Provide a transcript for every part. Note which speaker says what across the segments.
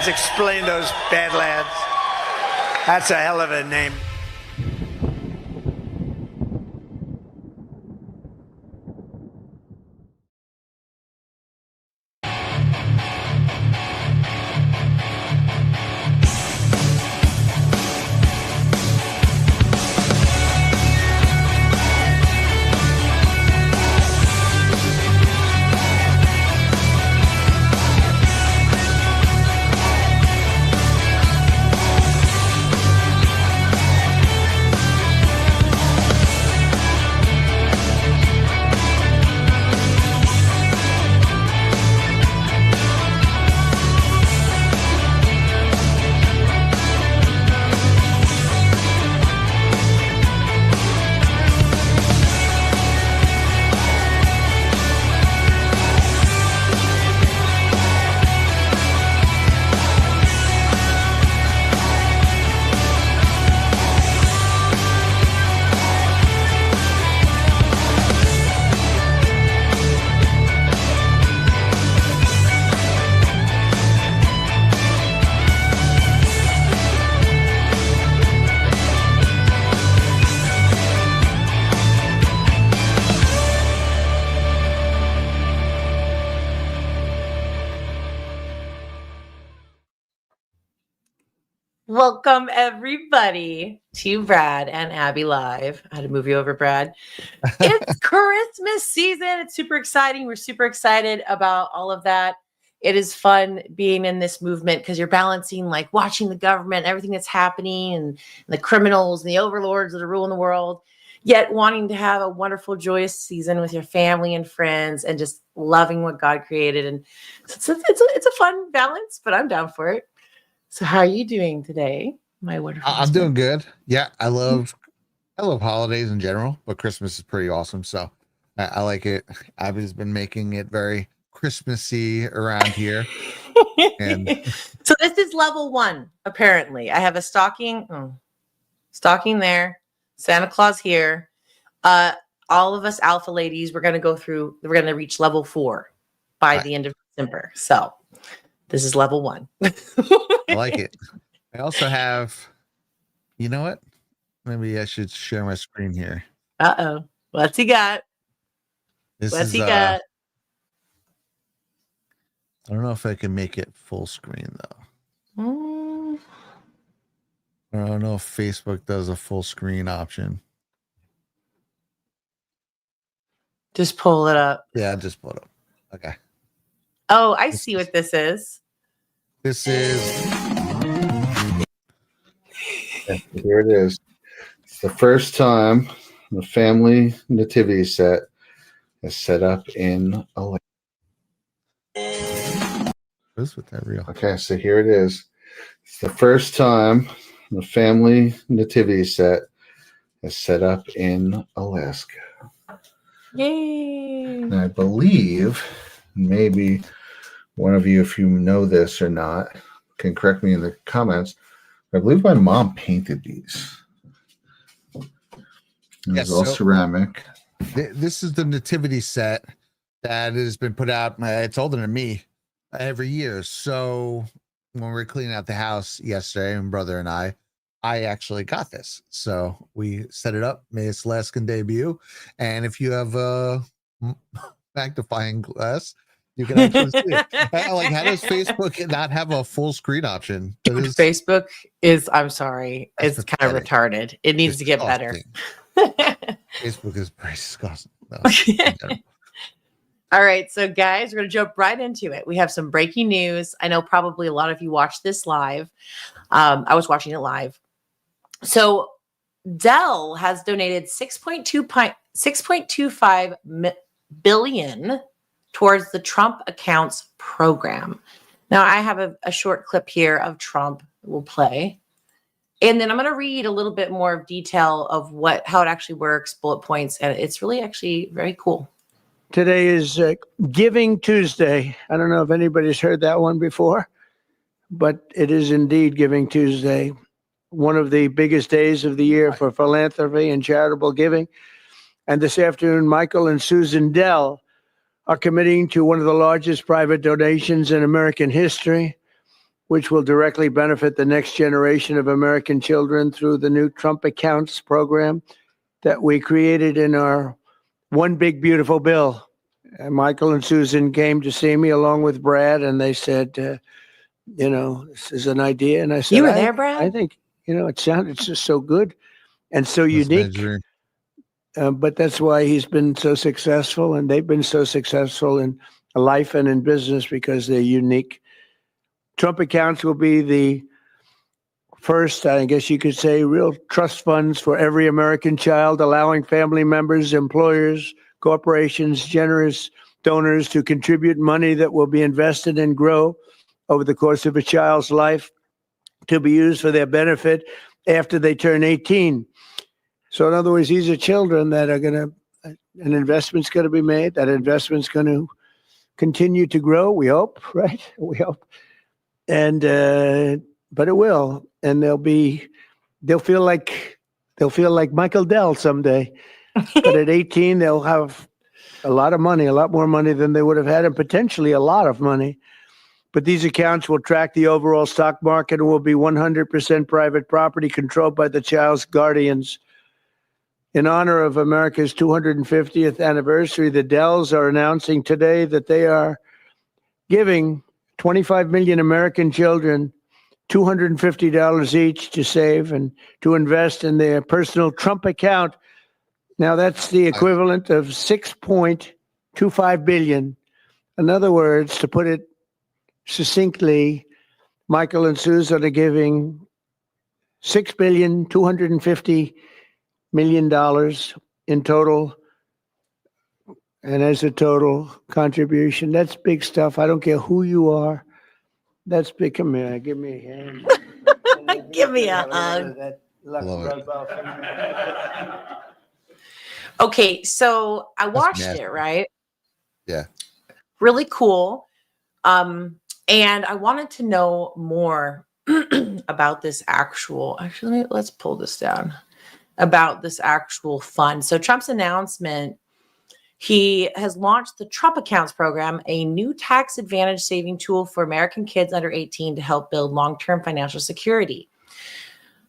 Speaker 1: guys explain those Badlands? That's a hell of a name.
Speaker 2: Welcome, everybody, to Brad and Abby Live. I had to move you over, Brad. It's Christmas season. It's super exciting. We're super excited about all of that. It is fun being in this movement because you're balancing, like, watching the government, everything that's happening, and the criminals and the overlords that are ruling the world, yet wanting to have a wonderful, joyous season with your family and friends and just loving what God created. And so it's a fun balance, but I'm down for it. So how are you doing today, my wonderful
Speaker 3: I'm doing good. Yeah, I love holidays in general, but Christmas is pretty awesome. So I like it. Abby's been making it very Christmassy around here. And
Speaker 2: so this is level 1, apparently. I have a stocking there, Santa Claus here. All of us alpha ladies, we're going to reach level 4 by the end of December. So this is level 1.
Speaker 3: I like it. I also have, you know what? Maybe I should share my screen here.
Speaker 2: Uh-oh. What's he got? What's he got?
Speaker 3: I don't know if I can make it full screen, though. I don't know if Facebook does a full screen option.
Speaker 2: Just pull it up.
Speaker 3: Yeah, just pull it up. Okay.
Speaker 2: Oh, I see what this is.
Speaker 3: This is...
Speaker 4: Here it is. It's the first time the family nativity set is set up in Alaska.
Speaker 3: Is that real?
Speaker 4: Okay, so here it is. It's the first time the family nativity set is set up in Alaska.
Speaker 2: Yay!
Speaker 4: And I believe, maybe one of you, if you know this or not, can correct me in the comments. I believe my mom painted these. It's all ceramic.
Speaker 3: This is the nativity set that has been put out. It's older than me every year. So when we were cleaning out the house yesterday, my brother and I actually got this. So we set it up, made its Alaskan debut. And if you have a magnifying glass, you can actually see it. Like, how does Facebook not have a full screen option?
Speaker 2: Facebook is, I'm sorry, it's kind of retarded. It needs to get better.
Speaker 3: Facebook is pretty disgusting. No,
Speaker 2: all right, so guys, we're going to jump right into it. We have some breaking news. I know probably a lot of you watched this live. I was watching it live. So Dell has donated $6.25 billion towards the Trump accounts program. Now, I have a short clip here of Trump we'll play. And then I'm going to read a little bit more of detail of how it actually works, bullet points, and it's really actually very cool.
Speaker 1: Today is Giving Tuesday. I don't know if anybody's heard that one before, but it is indeed Giving Tuesday, one of the biggest days of the year for philanthropy and charitable giving. And this afternoon, Michael and Susan Dell are committing to one of the largest private donations in American history. which will directly benefit the next generation of American children through the new Trump Accounts program that we created in our One Big Beautiful Bill. And Michael and Susan came to see me along with Brad, and they said, this is an idea. And I said,
Speaker 2: You were there, Brad?
Speaker 1: I think, it sounded just so good and so unique. But that's why he's been so successful, and they've been so successful in life and in business because they're unique. Trump Accounts will be the first, I guess you could say, real trust funds for every American child, allowing family members, employers, corporations, generous donors to contribute money that will be invested and grow over the course of a child's life to be used for their benefit after they turn 18. So in other words, these are children that are an investment's going to be made. That investment's going to continue to grow. We hope, right? We hope. And, but it will. And they'll feel like Michael Dell someday. But at 18, they'll have a lot of money, a lot more money than they would have had, and potentially a lot of money. But these accounts will track the overall stock market and will be 100% private property controlled by the child's guardians. In honor of America's 250th anniversary, the Dells are announcing today that they are giving 25 million American children $250 each to save and to invest in their personal Trump account. Now that's the equivalent of $6.25 billion. In other words, to put it succinctly, Michael and Susan are giving $6.25 billion in total. And as a total contribution, that's big stuff. I don't care who you are. That's big. Come here. Give me a hand.
Speaker 2: Give me a hug. Okay, so I watched it, right?
Speaker 3: Yeah.
Speaker 2: Really cool. And I wanted to know more about this actually, let's pull this down, about this actual fund. So Trump's announcement, he has launched the Trump Accounts program, a new tax advantage saving tool for American kids under 18 to help build long-term financial security.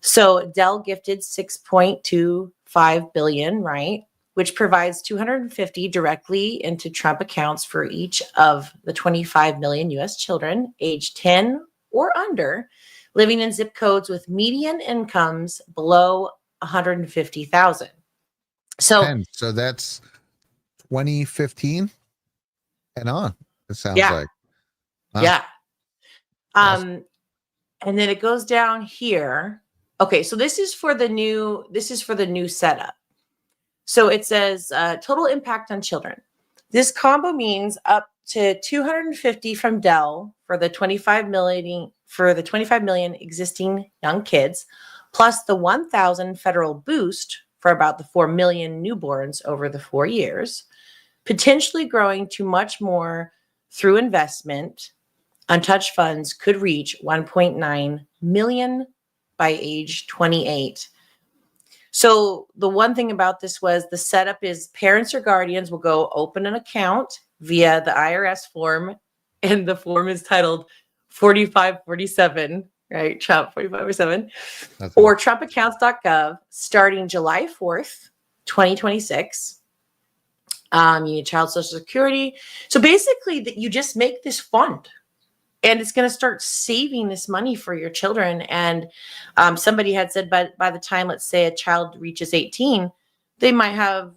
Speaker 2: So Dell gifted $6.25 billion, right? Which provides $250 directly into Trump accounts for each of the 25 million U.S. children aged 10 or under living in zip codes with median incomes below $150,000. So
Speaker 3: that's 2015 and on. It sounds like.
Speaker 2: Huh? Yeah. And then it goes down here. Okay, so this is for the new setup. So it says total impact on children. This combo means up to $250 from Dell for the 25 million existing young kids, plus the 1,000 federal boost for about the 4 million newborns over the 4 years, potentially growing to much more through investment. Untouched funds could reach 1.9 million by age 28. So the one thing about this was the setup is parents or guardians will go open an account via the IRS form, and the form is titled 4547, right? Trump 4547, or trumpaccounts.gov starting July 4th, 2026. You need child social security. So basically you just make this fund. And it's going to start saving this money for your children. And somebody had said, by the time, let's say, a child reaches 18, they might have,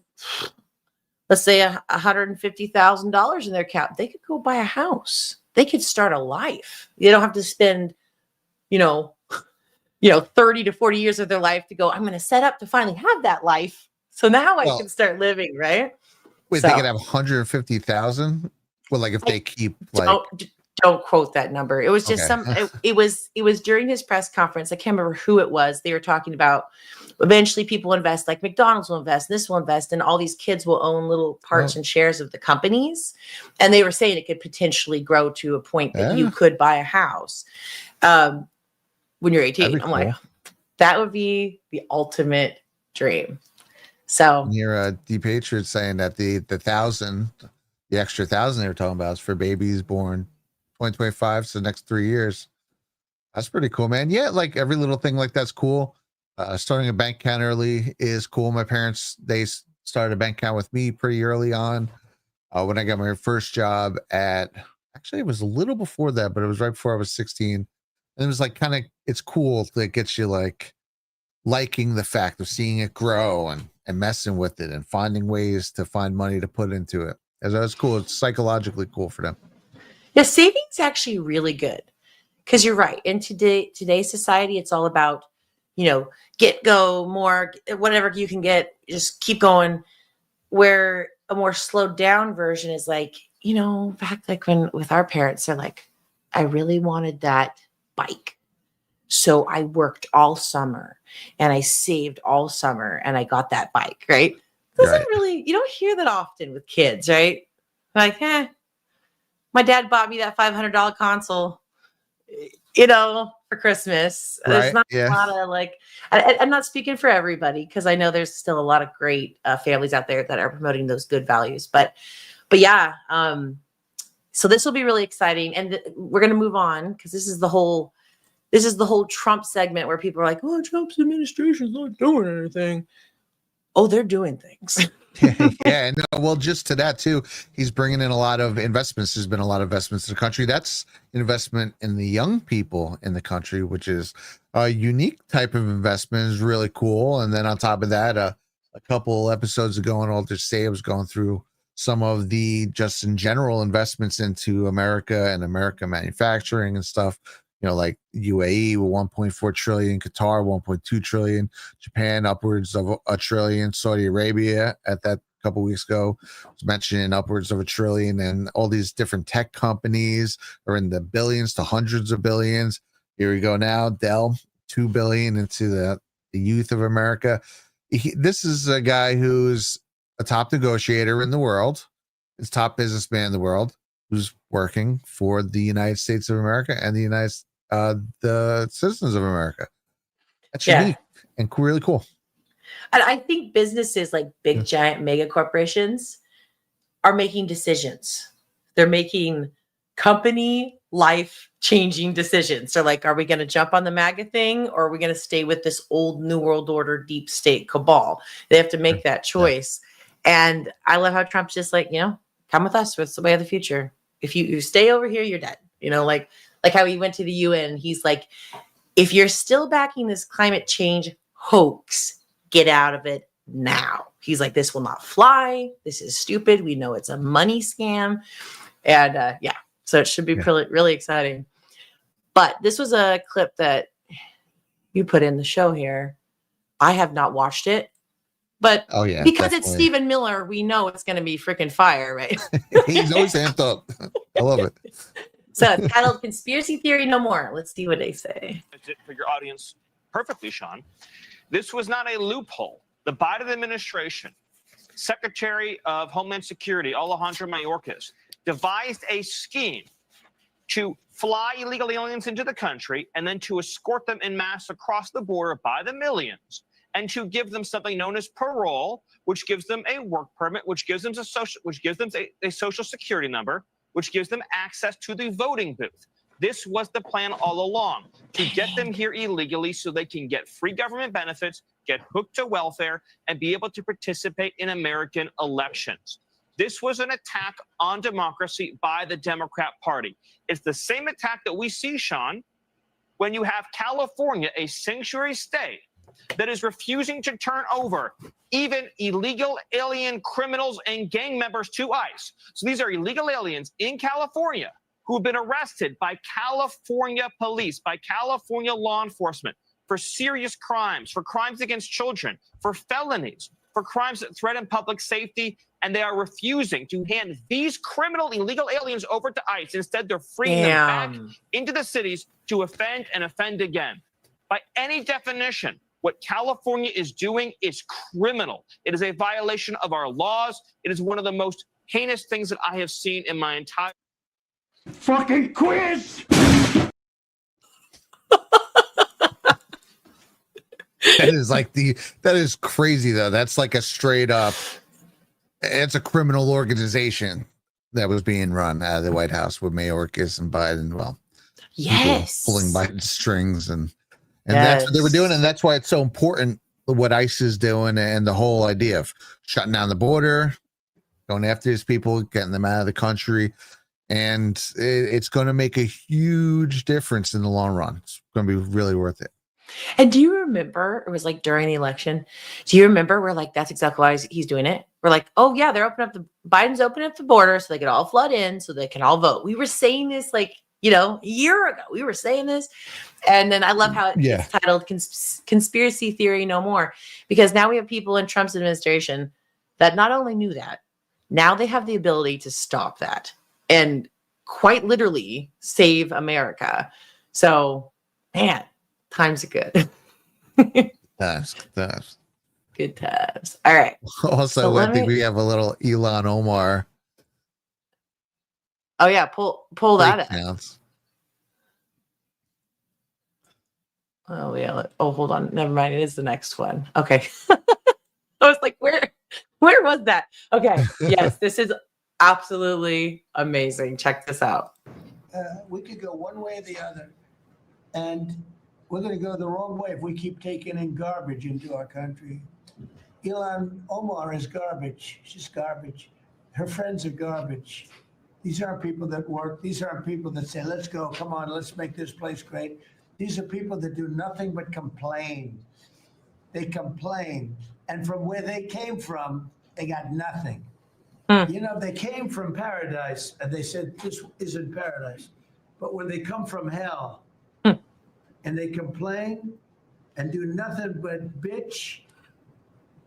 Speaker 2: let's say, $150,000 in their account. They could go buy a house. They could start a life. They don't have to spend, 30 to 40 years of their life to go, I'm going to set up to finally have that life. So now I can start living, right?
Speaker 3: Wait, they could have 150,000? Well, like if they keep
Speaker 2: Don't quote that number. It was just it was during his press conference. I can't remember who it was. They were talking about eventually people invest, like McDonald's will invest, this will invest, and all these kids will own little parts and shares of the companies. And they were saying it could potentially grow to a point that you could buy a house when you're 18. I'm like, that would be the ultimate dream. So
Speaker 3: you're DPatriot saying that the extra 1,000 they were talking about is for babies born 2025, so the next 3 years. That's pretty cool, man. Yeah, like every little thing like that's cool. Starting a bank account early is cool. My parents, they started a bank account with me pretty early on. When I got my first job actually, it was a little before that, but it was right before I was 16. And it was like it's cool that it gets you like liking the fact of seeing it grow and messing with it and finding ways to find money to put into it. As that's cool. It's psychologically cool for them.
Speaker 2: Yeah, saving's actually really good because you're right. In today's society, it's all about, go more, whatever you can get, just keep going. Where a more slowed down version is like, back like when with our parents, they're like, I really wanted that bike. So I worked all summer and I saved all summer and I got that bike, right? Doesn't really, you don't hear that often with kids, right? Like, my dad bought me that $500 console, for Christmas.
Speaker 3: Right.
Speaker 2: There's not
Speaker 3: Yeah.
Speaker 2: a lot of like, I'm not speaking for everybody because I know there's still a lot of great families out there that are promoting those good values. But yeah, so this will be really exciting, and we're going to move on because this is the whole Trump segment where people are like, "Oh, Trump's administration's not doing anything." Oh, they're doing things.
Speaker 3: Yeah, and well, just to that too, he's bringing in a lot of investments. There's been a lot of investments in the country. That's investment in the young people in the country, which is a unique type of investment. Is really cool. And then on top of that, a couple episodes ago on Alter Say, I was going through some of the just in general investments into America and America manufacturing and stuff. Like UAE with 1.4 trillion, Qatar 1.2 trillion, Japan upwards of $1 trillion, Saudi Arabia at that couple weeks ago was mentioning upwards of $1 trillion, and all these different tech companies are in the billions to hundreds of billions. Here we go now, Dell $2 billion into the youth of America. This is a guy who's a top negotiator in the world, is top businessman in the world, who's working for the United States of America and the citizens of America. That's unique and really cool.
Speaker 2: And I think businesses like big, giant mega corporations are making decisions. They're making company life changing decisions. They're like, are we going to jump on the MAGA thing, or are we going to stay with this old New World Order deep state cabal? They have to make that choice. Yeah. And I love how Trump's just like, come with us. It's the way of the future. If you stay over here, you're dead. Like how he went to the UN. He's like, if you're still backing this climate change hoax, get out of it now. He's like, this will not fly. This is stupid. We know it's a money scam. And so it should be really exciting. But this was a clip that you put in the show here. I have not watched it. But because definitely. It's Stephen Miller, we know it's going to be freaking fire, right?
Speaker 3: He's always amped up. I love it.
Speaker 2: So it's titled Conspiracy Theory No More. Let's see what they say.
Speaker 5: For your audience perfectly, Sean. This was not a loophole. The Biden administration, Secretary of Homeland Security, Alejandro Mayorkas, devised a scheme to fly illegal aliens into the country and then to escort them en masse across the border by the millions, and to give them something known as parole, which gives them a work permit, which gives them a social security number, which gives them access to the voting booth. This was the plan all along, to get them here illegally so they can get free government benefits, get hooked to welfare, and be able to participate in American elections. This was an attack on democracy by the Democrat Party. It's the same attack that we see, Sean, when you have California, a sanctuary state, that is refusing to turn over even illegal alien criminals and gang members to ICE. So these are illegal aliens in California who have been arrested by California police, by California law enforcement for serious crimes, for crimes against children, for felonies, for crimes that threaten public safety, and they are refusing to hand these criminal illegal aliens over to ICE. Instead, they're freeing them back into the cities to offend and offend again. By any definition, what California is doing is criminal. It is a violation of our laws. It is one of the most heinous things that I have seen in my entire
Speaker 1: fucking quiz.
Speaker 3: That is crazy though. That's like a straight up, it's a criminal organization that was being run out of the White House with Mayorkas and Biden. Well, people
Speaker 2: Yes.
Speaker 3: pulling by the strings, and that's what they were doing, and that's why it's so important what ICE is doing, and the whole idea of shutting down the border, going after these people, getting them out of the country, and it's going to make a huge difference in the long run. It's going to be really worth it.
Speaker 2: And do you remember, it was like during the election, do you remember we're like, that's exactly why he's doing it? We're like, oh yeah, Biden's opening up the border so they can all flood in so they can all vote. We were saying this like, a year ago, we were saying this. And then I love how it's titled Conspiracy Theory No More, because now we have people in Trump's administration that not only knew that, now they have the ability to stop that and quite literally save America. So, man, times are good.
Speaker 3: That's
Speaker 2: Good times. All right.
Speaker 3: Also,
Speaker 2: So
Speaker 3: I think we have a little Elon Omar.
Speaker 2: Oh yeah, pull that up.
Speaker 3: Counts.
Speaker 2: Oh yeah. Oh, hold on. Never mind. It is the next one. Okay. I was like, where was that? Okay. Yes, this is absolutely amazing. Check this out.
Speaker 1: We could go one way or the other, and we're going to go the wrong way if we keep taking in garbage into our country. Elon Omar is garbage. She's garbage. Her friends are garbage. These aren't people that work. These aren't people that say, let's go, come on, let's make this place great. These are people that do nothing but complain. They complain. And from where they came from, they got nothing. They came from paradise and they said, this isn't paradise. But when they come from hell and they complain and do nothing but bitch,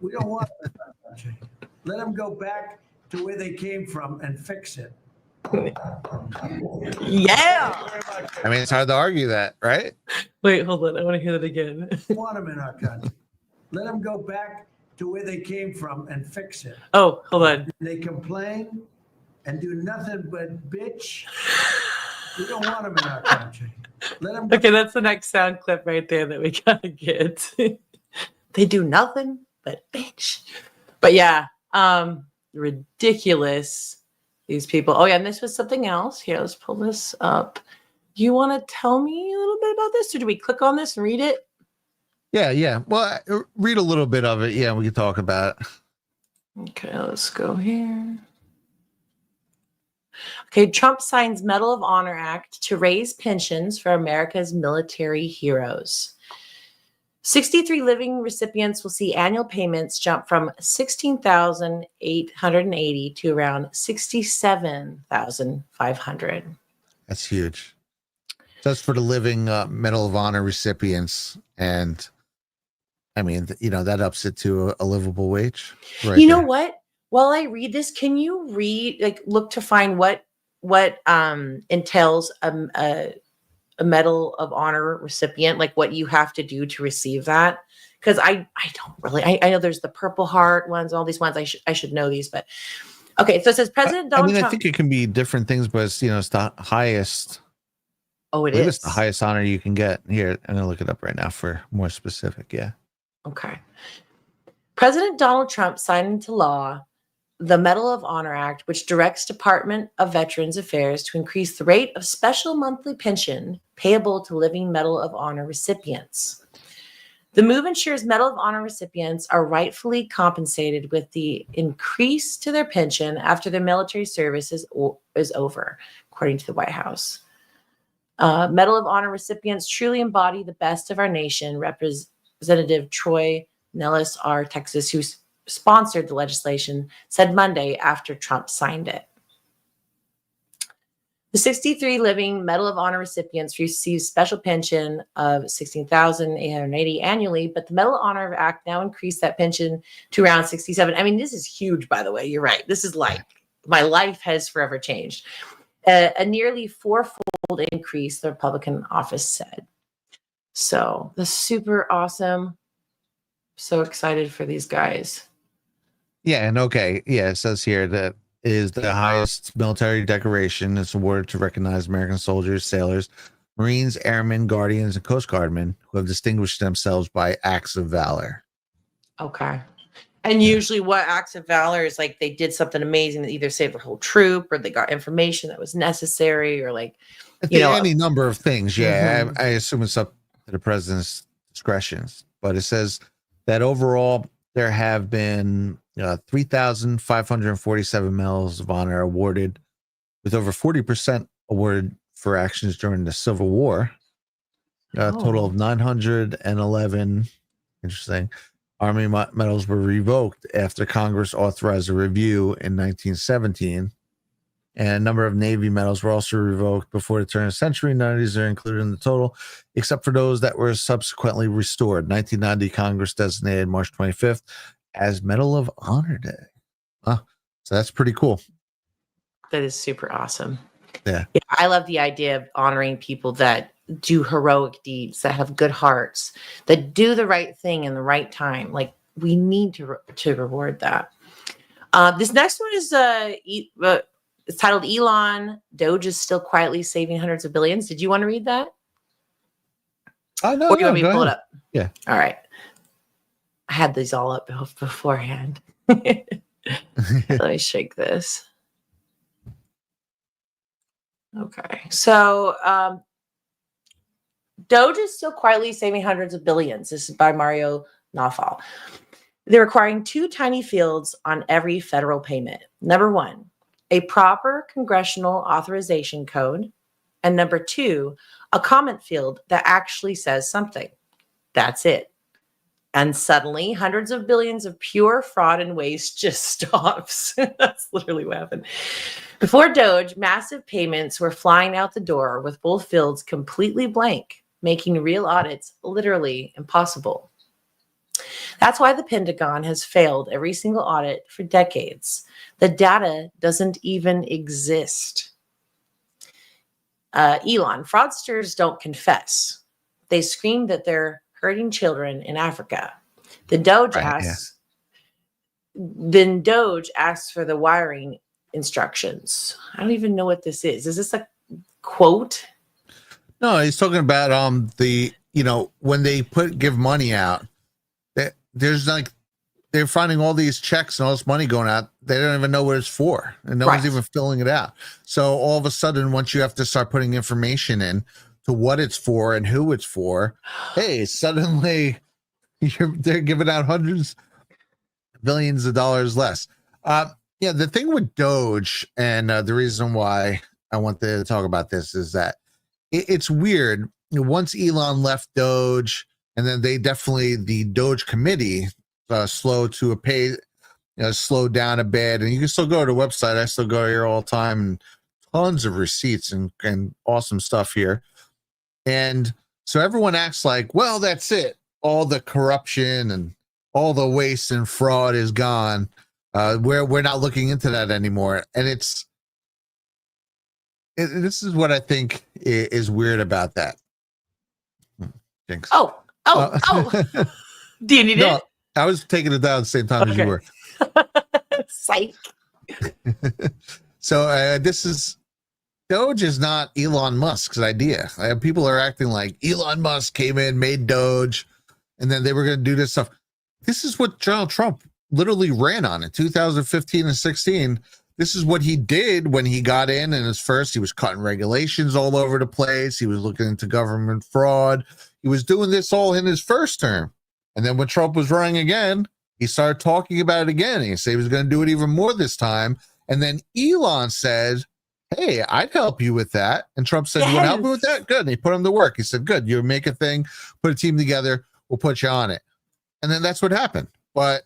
Speaker 1: we don't want that in our country. Let them go back to where they came from and fix it.
Speaker 2: Yeah.
Speaker 3: I mean, it's hard to argue that, right?
Speaker 2: Wait, hold on. I want to hear that again.
Speaker 1: We want them in our country. Let them go back to where they came from and fix it.
Speaker 2: Oh, hold on.
Speaker 1: And they complain and do nothing but bitch. We don't want them in our country. Let them go.
Speaker 2: Okay, that's the next sound clip right there that we gotta get. They do nothing but bitch. But yeah, ridiculous. These people. Oh yeah, and this was something else. Here, let's pull this up. You want to tell me a little bit about this, or do we click on this and read it?
Speaker 3: Yeah. Well, read a little bit of it. Yeah, we can talk about it.
Speaker 2: Okay, let's go here. Okay, Trump signs Medal of Honor Act to raise pensions for America's military heroes. 63 living recipients will see annual payments jump from $16,880 to around $67,500.
Speaker 3: That's huge. That's for the living Medal of Honor recipients. And I mean, that ups it to a livable wage. Right.
Speaker 2: You know what? While I read this, can you look to find what entails a Medal of Honor recipient, like what you have to do to receive that? Because I don't really, I know there's the Purple Heart ones, all these ones. I should know these, but okay. So it says President Donald Trump.
Speaker 3: I think it can be different things, but it's the highest.
Speaker 2: Oh, it is.
Speaker 3: It's the highest honor you can get. Here, I'm gonna look it up right now for more specific. Yeah.
Speaker 2: Okay. President Donald Trump signed into law the Medal of Honor Act, which directs Department of Veterans Affairs to increase the rate of special monthly pension payable to living Medal of Honor recipients. The move ensures Medal of Honor recipients are rightfully compensated with the increase to their pension after their military service is over, according to the White House. Medal of Honor recipients truly embody the best of our nation. Representative Troy Nellis, R. Texas, who sponsored the legislation, said Monday after Trump signed it. The 63 living Medal of Honor recipients receive special pension of $16,880 annually, but the Medal of Honor Act now increased that pension to around $67,000. I mean, this is huge, by the way. You're right. This is like my life has forever changed. A nearly fourfold increase, the Republican office said. So that's super awesome. So excited for these guys.
Speaker 3: Yeah, and okay. Yeah, it says here that it is the highest military decoration. It's awarded to recognize American soldiers, sailors, Marines, airmen, guardians, and Coast Guardmen who have distinguished themselves by acts of valor.
Speaker 2: Okay. And usually what acts of valor is like they did something amazing that either saved the whole troop or they got information that was necessary or like You know,
Speaker 3: any number of things. Yeah,
Speaker 2: Mhm.
Speaker 3: I assume it's up to the president's discretions, but it says that overall there have been 3,547 medals of honor awarded, with over 40% awarded for actions during the Civil War. A total of 911. Interesting. Army medals were revoked after Congress authorized a review in 1917. And a number of Navy medals were also revoked before the turn of the century. None of these are included in the total, except for those that were subsequently restored. 1990, Congress designated March 25th as Medal of Honor Day. So that's pretty cool.
Speaker 2: That is super awesome.
Speaker 3: Yeah.
Speaker 2: I love the idea of honoring people that do heroic deeds, that have good hearts, that do the right thing in the right time. Like, we need to reward that. This next one is it's titled Elon, Doge is still quietly saving hundreds of billions. Did you want to read that?
Speaker 3: Oh, no,
Speaker 2: Or do you want me to
Speaker 3: go
Speaker 2: pull it
Speaker 3: ahead.
Speaker 2: up?
Speaker 3: Yeah.
Speaker 2: All right. I had these all up beforehand. Let me shake this. Okay. So Doge is still quietly saving hundreds of billions. This is by Mario Nawfal. They're requiring 2 tiny fields on every federal payment. Number 1, a proper congressional authorization code. And number 2, a comment field that actually says something. That's it. And suddenly, hundreds of billions of pure fraud and waste just stops. That's literally what happened. Before Doge, massive payments were flying out the door with both fields completely blank, making real audits literally impossible. That's why the Pentagon has failed every single audit for decades. The data doesn't even exist. Elon, fraudsters don't confess. They scream that they're hurting children in Africa. The Doge asks, Then Doge asks for the wiring instructions. I don't even know what this is. Is this a quote?
Speaker 3: No, he's talking about when they give money out, there's like they're finding all these checks and all this money going out. They don't even know what it's for, and no one's even filling it out. So all of a sudden, once you have to start putting information in to what it's for and who it's for, hey, suddenly they're giving out hundreds of billions of dollars less. The thing with Doge, and the reason why I want to talk about this is that it's weird. Once Elon left Doge, and then the Doge committee slowed to a pace, slowed down a bit. And you can still go to the website. I still go here all the time, and tons of receipts and awesome stuff here. And so everyone acts like, well, that's it. All the corruption and all the waste and fraud is gone. We're not looking into that anymore. And this is what I think is weird about that. Thanks.
Speaker 2: Oh. Do you need it?
Speaker 3: I was taking it down at the same time as you were.
Speaker 2: Psych.
Speaker 3: So Doge is not Elon Musk's idea. People are acting like Elon Musk came in, made Doge, and then they were going to do this stuff. This is what Donald Trump literally ran on in 2015 and 16. This is what he did when he got in his first. He was cutting regulations all over the place. He was looking into government fraud. He was doing this all in his first term. And then when Trump was running again, he started talking about it again. He said he was going to do it even more this time. And then Elon said, hey, I'd help you with that. And Trump said, you want to help me with that? Good. And he put him to work. He said, good. You make a thing, put a team together. We'll put you on it. And then that's what happened. But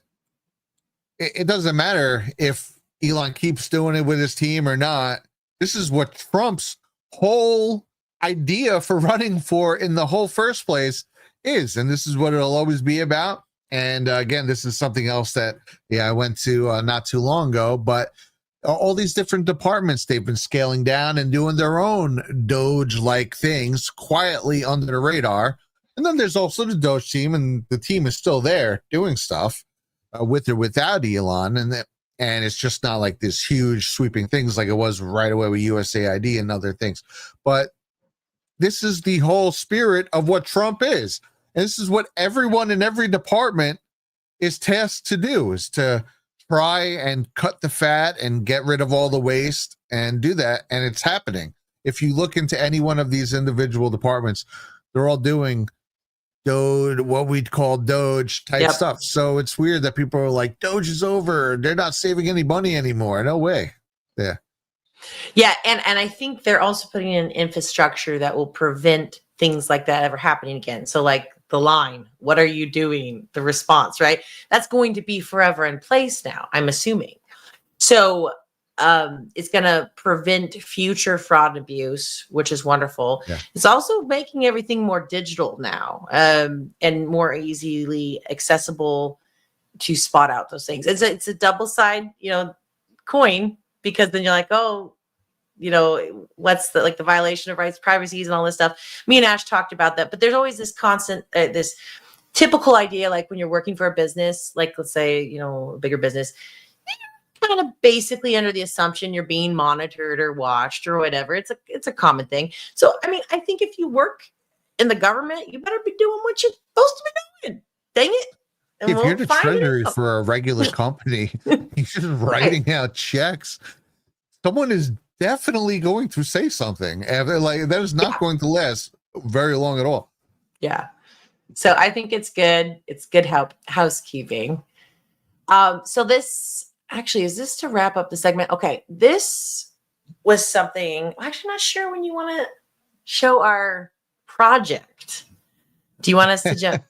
Speaker 3: it doesn't matter if Elon keeps doing it with his team or not. This is what Trump's whole idea for running for in the whole first place is. And this is what it'll always be about. And again, this is something else that I went to not too long ago, but all these different departments, they've been scaling down and doing their own Doge-like things quietly under the radar. And then there's also the Doge team, and the team is still there doing stuff with or without Elon. And it's just not like this huge sweeping things like it was right away with USAID and other things. But this is the whole spirit of what Trump is. And this is what everyone in every department is tasked to do, is to try and cut the fat and get rid of all the waste and do that. And it's happening. if you look into any one of these individual departments, they're all doing Doge, what we'd call Doge type
Speaker 2: Yep.
Speaker 3: stuff. So it's weird that people are like, Doge is over. They're not saving any money anymore. No way. Yeah.
Speaker 2: Yeah, and I think they're also putting in infrastructure that will prevent things like that ever happening again. So like the line, what are you doing? The response, right? That's going to be forever in place now, I'm assuming. So it's going to prevent future fraud and abuse, which is wonderful.
Speaker 3: Yeah.
Speaker 2: It's also making everything more digital now, and more easily accessible to spot out those things. It's a double side, coin, because then you're like, oh, what's the violation of rights, privacies, and all this stuff. Me and Ash talked about that, but there's always this constant, this typical idea, like when you're working for a business, like let's say, a bigger business, kind of basically under the assumption you're being monitored or watched or whatever. It's a common thing. So, I mean, I think if you work in the government, you better be doing what you're supposed to be doing. Dang it. And
Speaker 3: If
Speaker 2: we'll
Speaker 3: you're the
Speaker 2: find it
Speaker 3: treasury
Speaker 2: out.
Speaker 3: for a regular company, you're just writing out checks. Someone is definitely going to say something, and that is not going to last very long at all.
Speaker 2: Yeah. So I think it's good. It's good housekeeping. So this actually, is this to wrap up the segment? Okay. This was something, actually not sure when you want to show our project. Do you want us to jump?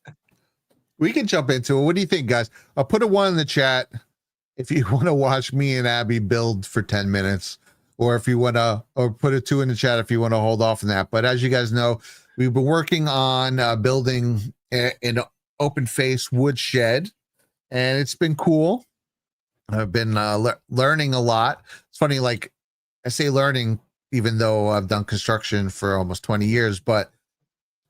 Speaker 3: We can jump into it. What do you think, guys? I'll put a 1 in the chat if you want to watch me and Abby build for 10 minutes, or if you want to, or put a 2 in the chat if you want to hold off on that. But as you guys know, we've been working on building an open face wood shed, and it's been cool. I've been learning a lot. It's funny, like I say learning, even though I've done construction for almost 20 years, but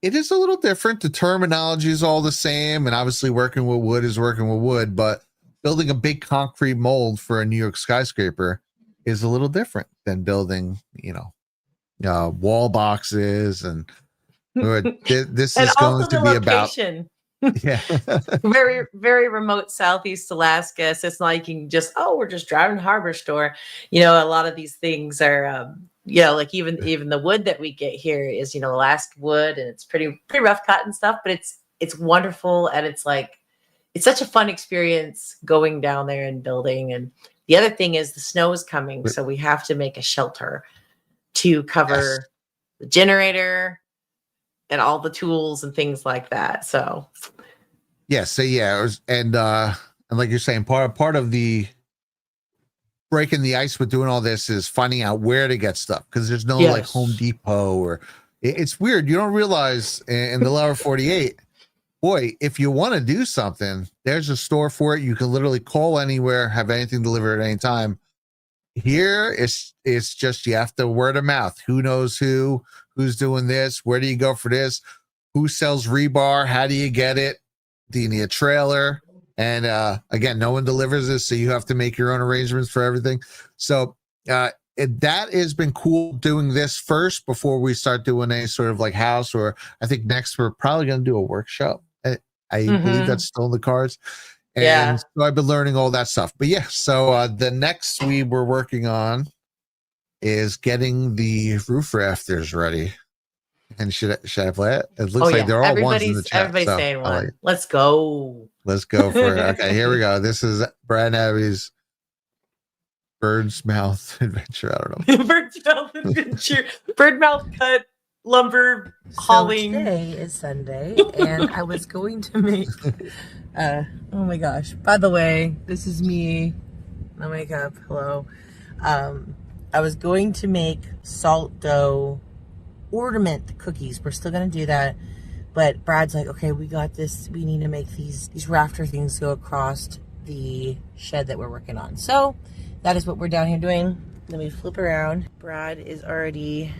Speaker 3: it is a little different. The terminology is all the same, and obviously working with wood is working with wood, but building a big concrete mold for a New York skyscraper is a little different than building, wall boxes. And this
Speaker 2: And
Speaker 3: is
Speaker 2: also
Speaker 3: going to
Speaker 2: the
Speaker 3: be about,
Speaker 2: location.
Speaker 3: yeah.
Speaker 2: Very, very remote Southeast Alaska. So it's not like you can just, we're just driving to Harbor Store. A lot of these things are, like even the wood that we get here is, Alaska wood, and it's pretty rough cut and stuff, but it's wonderful. And it's such a fun experience going down there and building. And the other thing is the snow is coming. So we have to make a shelter to cover the generator and all the tools and things like that. So and like you're saying, part of the breaking the ice with doing all this is finding out where to get stuff, because there's no like Home Depot, or it's weird. You don't realize in the lower 48, boy, if you want to do something, there's a store for it. You can literally call anywhere, have anything delivered at any time. Here it's just, you have to word of mouth. Who knows who's doing this? Where do you go for this? Who sells rebar? How do you get it? Do you need a trailer? And again, no one delivers this, so you have to make your own arrangements for everything. So that has been cool, doing this first before we start doing any sort of like house, or I think next we're probably going to do a workshop. I believe that's still in the cards. And so I've been learning all that stuff. But so the next we were working on is getting the roof rafters ready. And should I play it? It looks like they're all ones in the chat. Everybody's
Speaker 3: so
Speaker 2: saying one.
Speaker 3: like,
Speaker 2: Let's go.
Speaker 3: let's go for it. Okay, here we go. This is Brad and Abby's bird's mouth adventure. I don't know.
Speaker 2: Bird's mouth adventure. Bird mouth cut lumber hauling.
Speaker 6: So today is Sunday, and I was going to make. Oh my gosh! By the way, this is me. No makeup. Hello. I was going to make salt dough ornament cookies. We're still gonna do that, but Brad's like, okay, we got this. We need to make these rafter things go across the shed that we're working on. So that is what we're down here doing. Let me flip around. Brad is already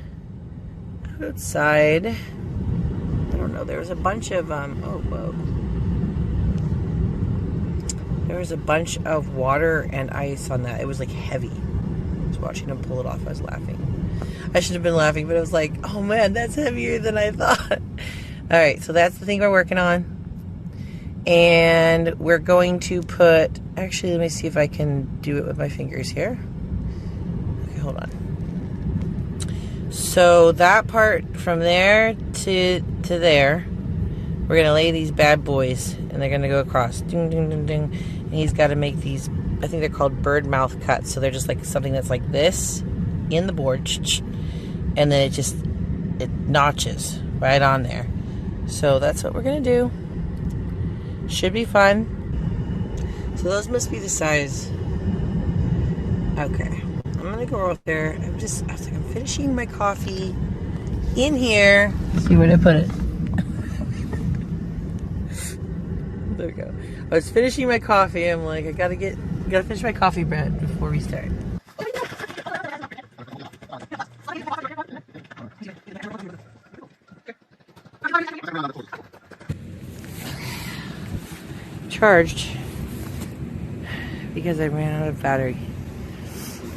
Speaker 6: outside. I don't know. There was a bunch of there was a bunch of water and ice on that. It was like heavy. I was watching him pull it off. I was laughing. I should have been laughing, but it was like, oh man, that's heavier than I thought. All right, so that's the thing we're working on. And we're going to put, actually, let me see if I can do it with my fingers here. Okay, hold on. So that part from there to there, we're gonna lay these bad boys, and they're gonna go across. Ding, ding, ding, ding. And he's got to make these. I think they're called bird mouth cuts. So they're just like something that's like this in the board, and then it notches right on there. So that's what we're gonna do. Should be fun. So those must be the size. Okay, I'm gonna go out there. I was like, I'm finishing my coffee in here. Let's see where to put it. There we go. I was finishing my coffee. I'm like, I gotta finish my coffee bread before we start. Charged because I ran out of battery.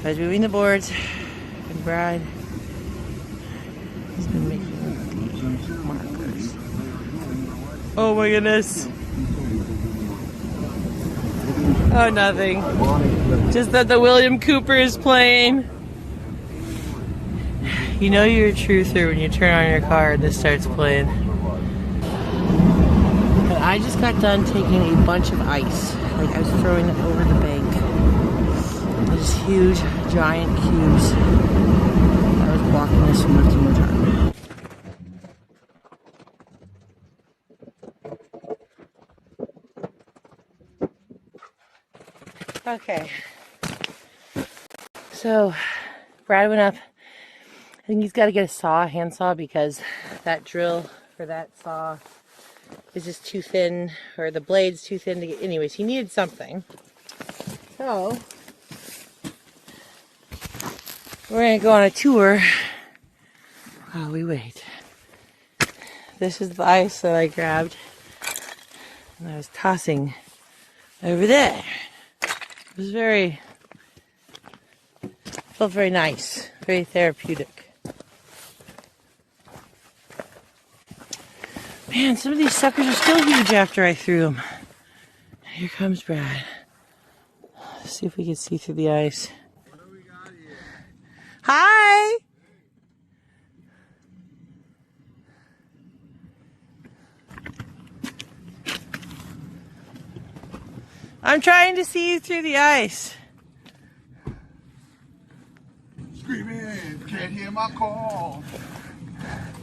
Speaker 6: I was moving the boards, and Brad has been making the markers. Oh my goodness. Oh, nothing. Just that the William Cooper is playing. You know you're a truther when you turn on your car and this starts playing. And I just got done taking a bunch of ice. Like I was throwing it over the bank. These huge, giant cubes. I was blocking this from lifting the tarp. Okay. So, Brad went up. I think he's got to get a hand saw, because that drill for that saw is just too thin, or the blade's too thin to get. Anyways, he needed something. So, we're going to go on a tour while we wait. This is the ice that I grabbed and I was tossing over there. It was felt very nice, very therapeutic. Man, some of these suckers are still huge after I threw them. Here comes Brad. Let's see if we can see through the ice.
Speaker 3: What do we got here?
Speaker 6: Hi! I'm trying to see you through the ice.
Speaker 3: Screaming, can't hear my call.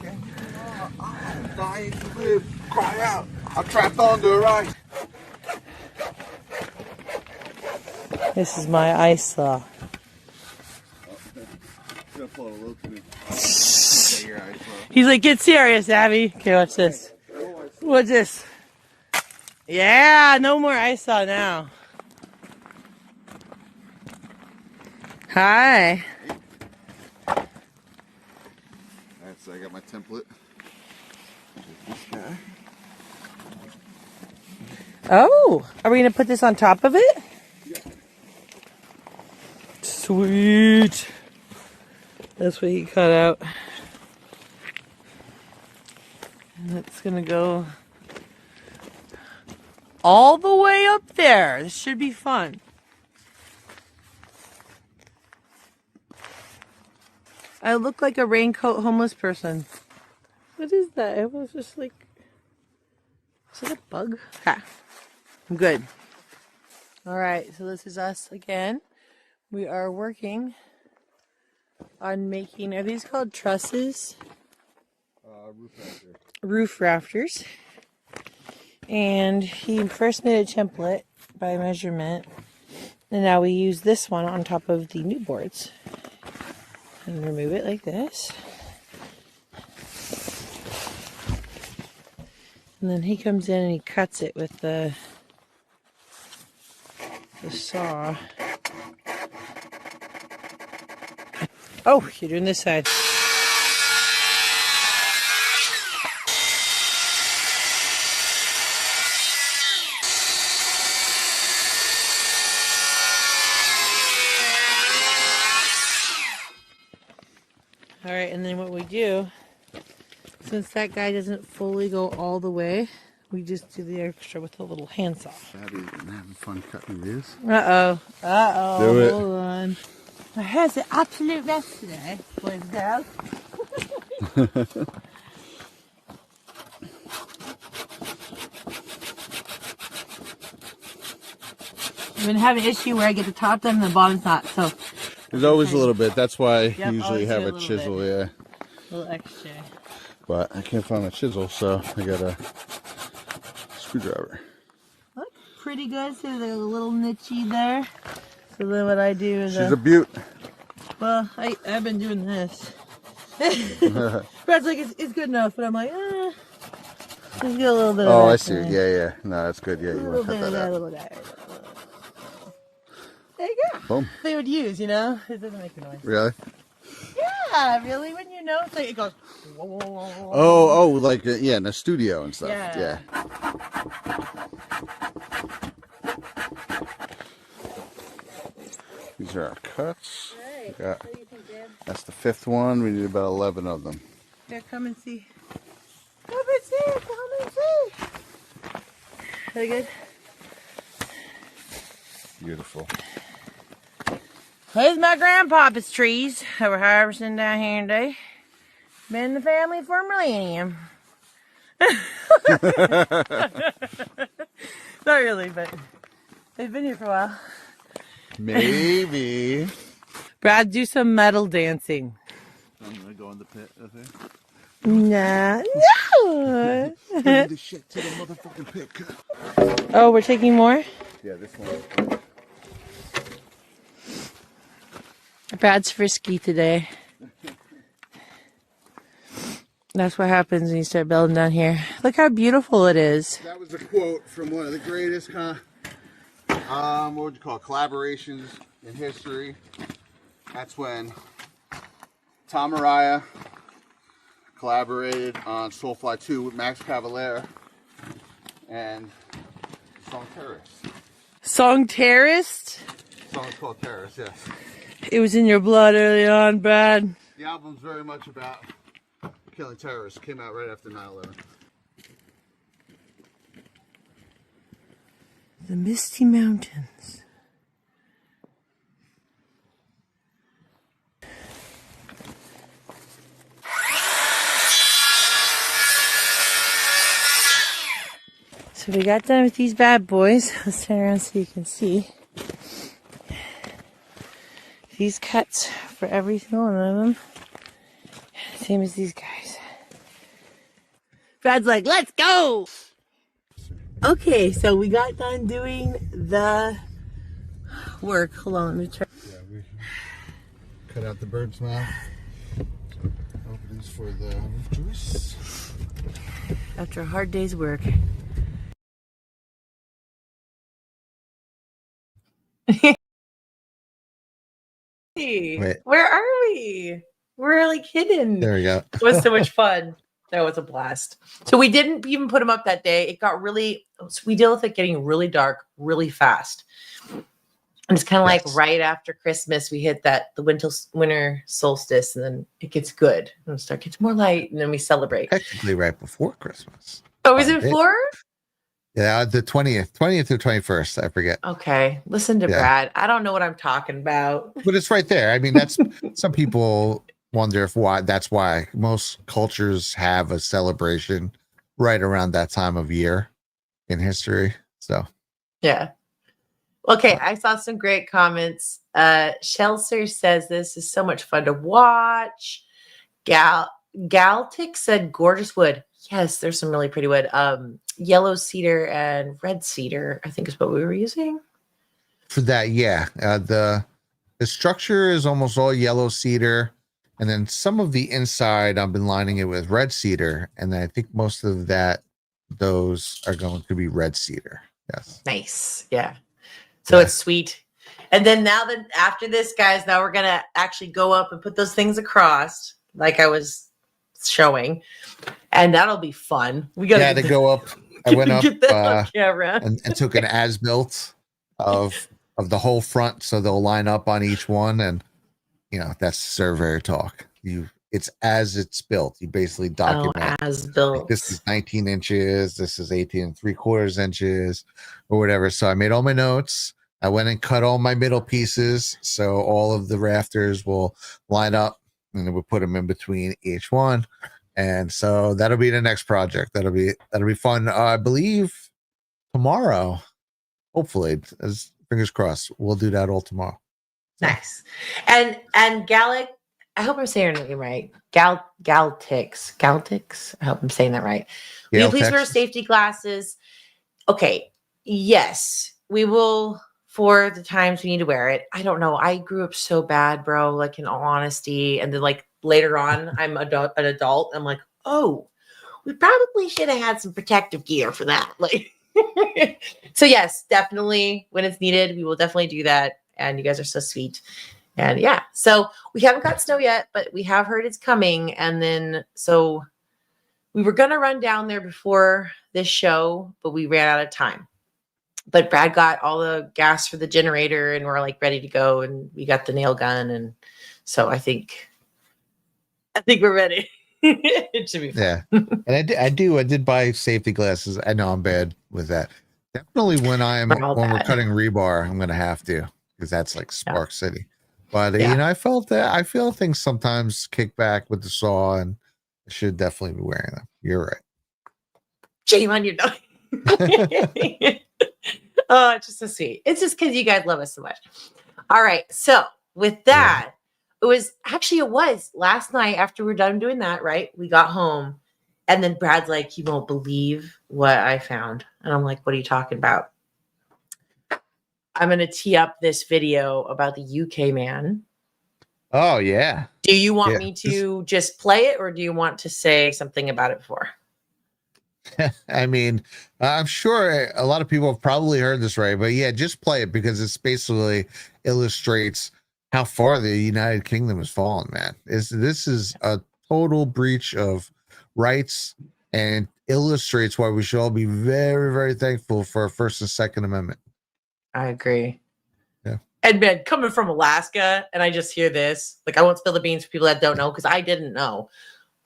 Speaker 3: Can't hear I'm dying to live. Cry out, I'm trapped under ice.
Speaker 6: This is my ice saw. He's like, get serious, Abby. Okay, watch this. Watch this. Yeah, no more ice saw now. Hi.
Speaker 3: Alright, so I got my template. This guy.
Speaker 6: Oh, are we going to put this on top of it?
Speaker 3: Yeah.
Speaker 6: Sweet. That's what he cut out. And that's going to go all the way up there. This should be fun. I look like a raincoat homeless person. What is that? It was just like... Is it a bug? Ha. I'm good. Alright, so this is us again. We are working on making... Are these called trusses? Roof rafters. And he first made a template by measurement. And now we use this one on top of the new boards. And remove it like this. And then he comes in and he cuts it with the saw. Oh, you're doing this side. All right, and then what we do, since that guy doesn't fully go all the way, we just do the extra with a little handsaw.
Speaker 3: Abby's been having fun cutting these.
Speaker 6: Uh-oh. Uh-oh.
Speaker 3: Do it.
Speaker 6: Hold on. My hair's an absolute mess today, boys and girls. I've been having an issue where I get the top done and the bottom's not. So
Speaker 7: There's always a little bit. That's why I
Speaker 6: Yep,
Speaker 7: usually
Speaker 6: always
Speaker 7: have
Speaker 6: do a
Speaker 7: a
Speaker 6: little
Speaker 7: chisel,
Speaker 6: bit.
Speaker 7: yeah.
Speaker 6: a little extra.
Speaker 7: But I can't find my chisel, so I got a screwdriver.
Speaker 6: Look, pretty good. So they're a little nichey there. So then what I do is,
Speaker 7: She's a beaut.
Speaker 6: well, I've been doing this. Brad's like, it's good enough, but I'm like, let's get a little bit of
Speaker 7: Oh,
Speaker 6: that
Speaker 7: I see.
Speaker 6: going.
Speaker 7: Yeah, yeah. No, that's good. Yeah,
Speaker 6: A
Speaker 7: you
Speaker 6: little
Speaker 7: want to
Speaker 6: bit
Speaker 7: cut
Speaker 6: of
Speaker 7: that
Speaker 6: that, a
Speaker 7: out.
Speaker 6: little bit of that. There you go.
Speaker 7: Boom.
Speaker 6: They would use, you know? It doesn't make a noise.
Speaker 7: Really?
Speaker 6: Yeah, really, when you know, it's like, it goes. Whoa, whoa, whoa, whoa.
Speaker 7: Oh, like, yeah, in the studio and stuff.
Speaker 6: Yeah.
Speaker 7: These are our cuts.
Speaker 6: Alright,
Speaker 7: We got-
Speaker 6: what do you think, Dad?
Speaker 7: That's the 5th one. We need about 11 of them.
Speaker 6: Yeah, come and see. Come and see, come and see. Are they good?
Speaker 7: Beautiful.
Speaker 6: There's my grandpapa's trees that we're harvesting down here today. Been in the family for a millennium. Not really, but they've been here for a while.
Speaker 7: Maybe.
Speaker 6: Brad, do some metal dancing.
Speaker 7: I'm going to go in the pit, I think.
Speaker 6: Nah, no.
Speaker 7: Bring the shit to the motherfucking pit.
Speaker 6: Oh, we're taking more?
Speaker 7: Yeah, this one.
Speaker 6: Brad's frisky today. That's what happens when you start building down here. Look how beautiful it is.
Speaker 7: That was a quote from one of the greatest what would you call it, collaborations in history. That's when Tom Araya collaborated on Soulfly 2 with Max Cavalera and the song Terrorist.
Speaker 6: Song Terrorist?
Speaker 7: The song is called Terrorist, yes.
Speaker 6: It was in your blood early on, Brad.
Speaker 7: The album's very much about killing terrorists. It came out right after 9/11.
Speaker 6: The Misty Mountains. So we got done with these bad boys. Let's turn around so you can see. These cuts for every single one of them. Same as these guys. Brad's like, let's go! Okay, so we got done doing the work. Hold on, let me try.
Speaker 7: Yeah, we cut out the bird's mouth. Openings for the roof joists.
Speaker 6: After a hard day's work.
Speaker 7: Wait.
Speaker 2: Where are we? We're like hidden.
Speaker 7: There we go.
Speaker 2: It was so much fun. That was a blast. So we didn't even put them up that day. It got really, so we deal with it getting really dark really fast. And it's kind of
Speaker 7: Yes.
Speaker 2: like right after Christmas, we hit the winter solstice, and then it gets good. And it gets more light, and then we celebrate.
Speaker 3: Technically, right before Christmas.
Speaker 2: Oh, is
Speaker 3: I
Speaker 2: it
Speaker 3: did.
Speaker 2: 4?
Speaker 3: Yeah, the 20th or 21st. I forget.
Speaker 2: Okay. Listen to
Speaker 3: Yeah.
Speaker 2: Brad. I don't know what I'm talking about.
Speaker 3: But it's right there. I mean, that's some people wonder if that's why most cultures have a celebration right around that time of year in history. So
Speaker 2: Yeah. Okay, I saw some great comments. Shelser says this is so much fun to watch. Galtic said gorgeous wood. Yes, there's some really pretty wood. Yellow cedar and red cedar, I think is what we were using.
Speaker 3: for that, yeah, the structure is almost all yellow cedar, and then some of the inside I've been lining it with red cedar, and then I think most of those are going to be red cedar. Yes.
Speaker 2: Nice. Yeah. So
Speaker 3: Yeah.
Speaker 2: it's sweet. And then now that after this, guys, now we're gonna actually go up and put those things across, like I was showing, and that'll be fun. We gotta
Speaker 3: Yeah, to go up. I went up
Speaker 2: get that on camera.
Speaker 3: and took an as built of the whole front, so they'll line up on each one, and that's surveyor talk. It's as it's built. You basically document.
Speaker 2: As built.
Speaker 3: This is 19 inches. This is 18 3/4 inches, or whatever. So I made all my notes. I went and cut all my middle pieces, so all of the rafters will line up and then we put them in between each one. And so that'll be the next project. That'll be fun. I believe tomorrow, hopefully, as fingers crossed, we'll do that all tomorrow.
Speaker 2: Nice. And Gallic, I hope I'm saying your name right. Galtix. I hope I'm saying that right. Will you please wear safety glasses? Okay. Yes, we will for the times we need to wear it. I don't know. I grew up so bad, bro, like in all honesty. And then like later on, I'm an adult. I'm like, oh, we probably should have had some protective gear for that. Like, so yes, definitely when it's needed, we will definitely do that. And you guys are so sweet. And yeah, so we haven't got snow yet, but we have heard it's coming. And then, so we were going to run down there before this show, but we ran out of time. But Brad got all the gas for the generator and we're like ready to go. And we got the nail gun. And so I think we're ready. It should be fun.
Speaker 3: Yeah. And I did buy safety glasses. I know I'm bad with that. Definitely when we're cutting rebar, I'm going to have to, because that's like Spark City. But you know, I feel things sometimes kick back with the saw, and I should definitely be wearing them. You're right.
Speaker 2: Shame on you. Oh, it's just so sweet. It's just because you guys love us so much. All right. So with that, it was last night after we're done doing that, right? We got home and then Brad's like, you won't believe what I found. And I'm like, what are you talking about? I'm going to tee up this video about the UK man.
Speaker 3: Oh, yeah.
Speaker 2: Do you want me to just play it or do you want to say something about it before?
Speaker 3: I mean, I'm sure a lot of people have probably heard this, right? But yeah, just play it because it's basically illustrates how far the United Kingdom has fallen, man. This is a total breach of rights and illustrates why we should all be very, very thankful for our First and Second Amendment.
Speaker 2: I agree.
Speaker 3: Yeah.
Speaker 2: And man, coming from Alaska, and I just hear this, like I won't spill the beans for people that don't know because I didn't know.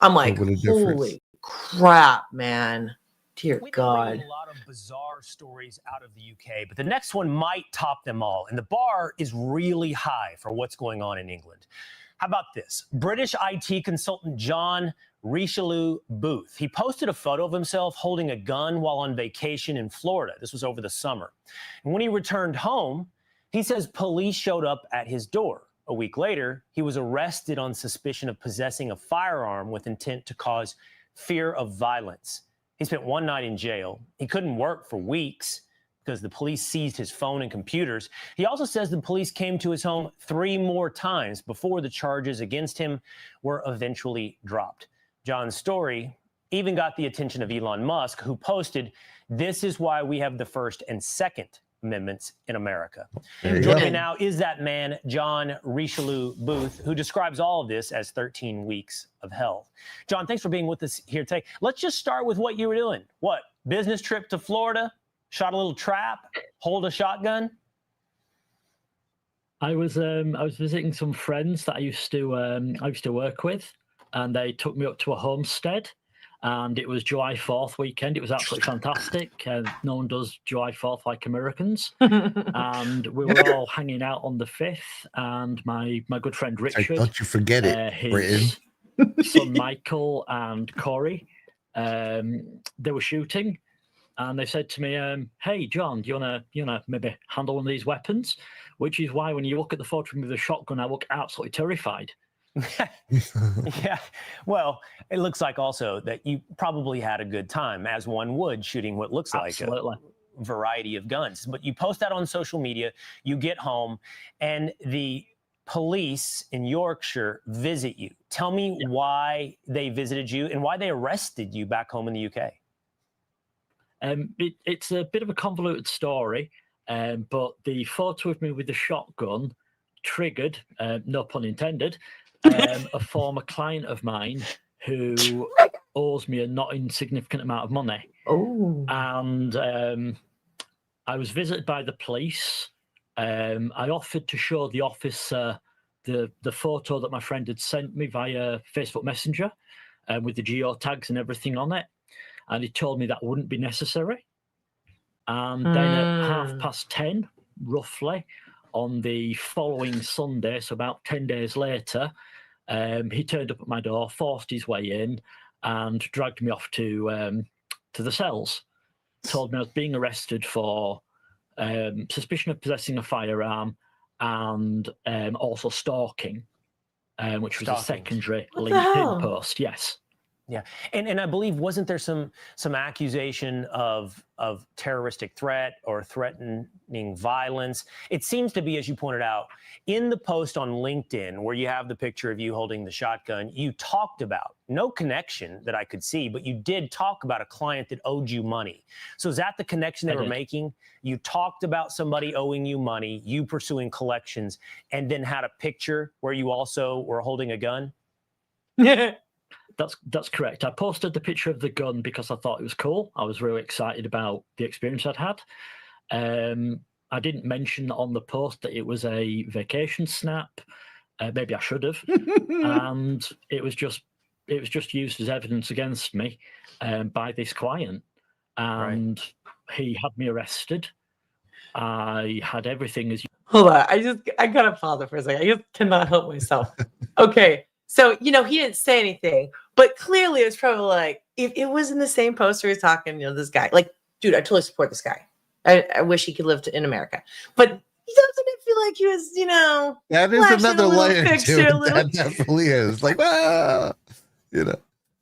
Speaker 2: I'm like, holy crap, man. Dear God.
Speaker 8: A lot of bizarre stories out of the UK, but the next one might top them all. And the bar is really high for what's going on in England. How about this? British IT consultant John Richelieu Booth. He posted a photo of himself holding a gun while on vacation in Florida. This was over the summer. And when he returned home, he says police showed up at his door. A week later, he was arrested on suspicion of possessing a firearm with intent to cause fear of violence. He spent one night in jail. He couldn't work for weeks because the police seized his phone and computers. He also says the police came to his home 3 more times before the charges against him were eventually dropped. John's story even got the attention of Elon Musk, who posted, "This is why we have the First and Second Amendments in America." Joining me now is that man, John Richelieu Booth, who describes all of this as 13 weeks of hell. John, thanks for being with us here today. Let's just start with what you were doing. What, business trip to Florida? Shot a little trap? Hold a shotgun?
Speaker 9: I was visiting some friends that I used to work with, and they took me up to a homestead. And it was July 4th weekend. It was absolutely fantastic. No one does July 4th like Americans. And we were all hanging out on the 5th. And my good friend Richard,
Speaker 3: don't you forget it,
Speaker 9: his son Michael and Corey, they were shooting. And they said to me, "Hey, John, do you wanna maybe handle one of these weapons?" Which is why when you look at the photo of me with a shotgun, I look absolutely terrified.
Speaker 8: Yeah, well, it looks like also that you probably had a good time, as one would, shooting what looks like a variety of guns. But you post that on social media, you get home, and the police in Yorkshire visit you. Tell me why they visited you and why they arrested you back home in the UK.
Speaker 9: It's a bit of a convoluted story, but the photo of me with the shotgun triggered, no pun intended, a former client of mine who owes me a not insignificant amount of money.
Speaker 2: Oh.
Speaker 9: And I was visited by the police. I offered to show the officer the photo that my friend had sent me via Facebook Messenger with the geotags and everything on it. And he told me that wouldn't be necessary. And then at 10:30, roughly, on the following Sunday, so about 10 days later, He turned up at my door, forced his way in, and dragged me off to the cells. Told me I was being arrested for suspicion of possessing a firearm and also stalking, which was a
Speaker 8: Stalking.
Speaker 9: secondary
Speaker 2: What the
Speaker 9: LinkedIn
Speaker 2: hell?
Speaker 9: post. Yes.
Speaker 8: Yeah, and I believe, wasn't there some accusation of terroristic threat or threatening violence? It seems to be, as you pointed out, in the post on LinkedIn where you have the picture of you holding the shotgun, you talked about no connection that I could see, but you did talk about a client that owed you money. So is that the connection they were making? You talked about somebody owing you money, you pursuing collections, and then had a picture where you also were holding a gun?
Speaker 9: That's correct. I posted the picture of the gun because I thought it was cool. I was really excited about the experience I'd had. I didn't mention on the post that it was a vacation snap. Maybe I should have. And it was just used as evidence against me by this client. And he had me arrested. I had everything as.
Speaker 2: Hold on. I gotta pause it for a second. I just cannot help myself. Okay. So, he didn't say anything, but clearly it was probably like, if it was in the same poster he's talking, this guy, like, dude, I totally support this guy. I wish he could live in America, but he doesn't feel like he was,
Speaker 3: That is
Speaker 2: flashing
Speaker 3: another
Speaker 2: a little
Speaker 3: layer to
Speaker 2: picture,
Speaker 3: it.
Speaker 2: a little-
Speaker 3: That definitely is. Like,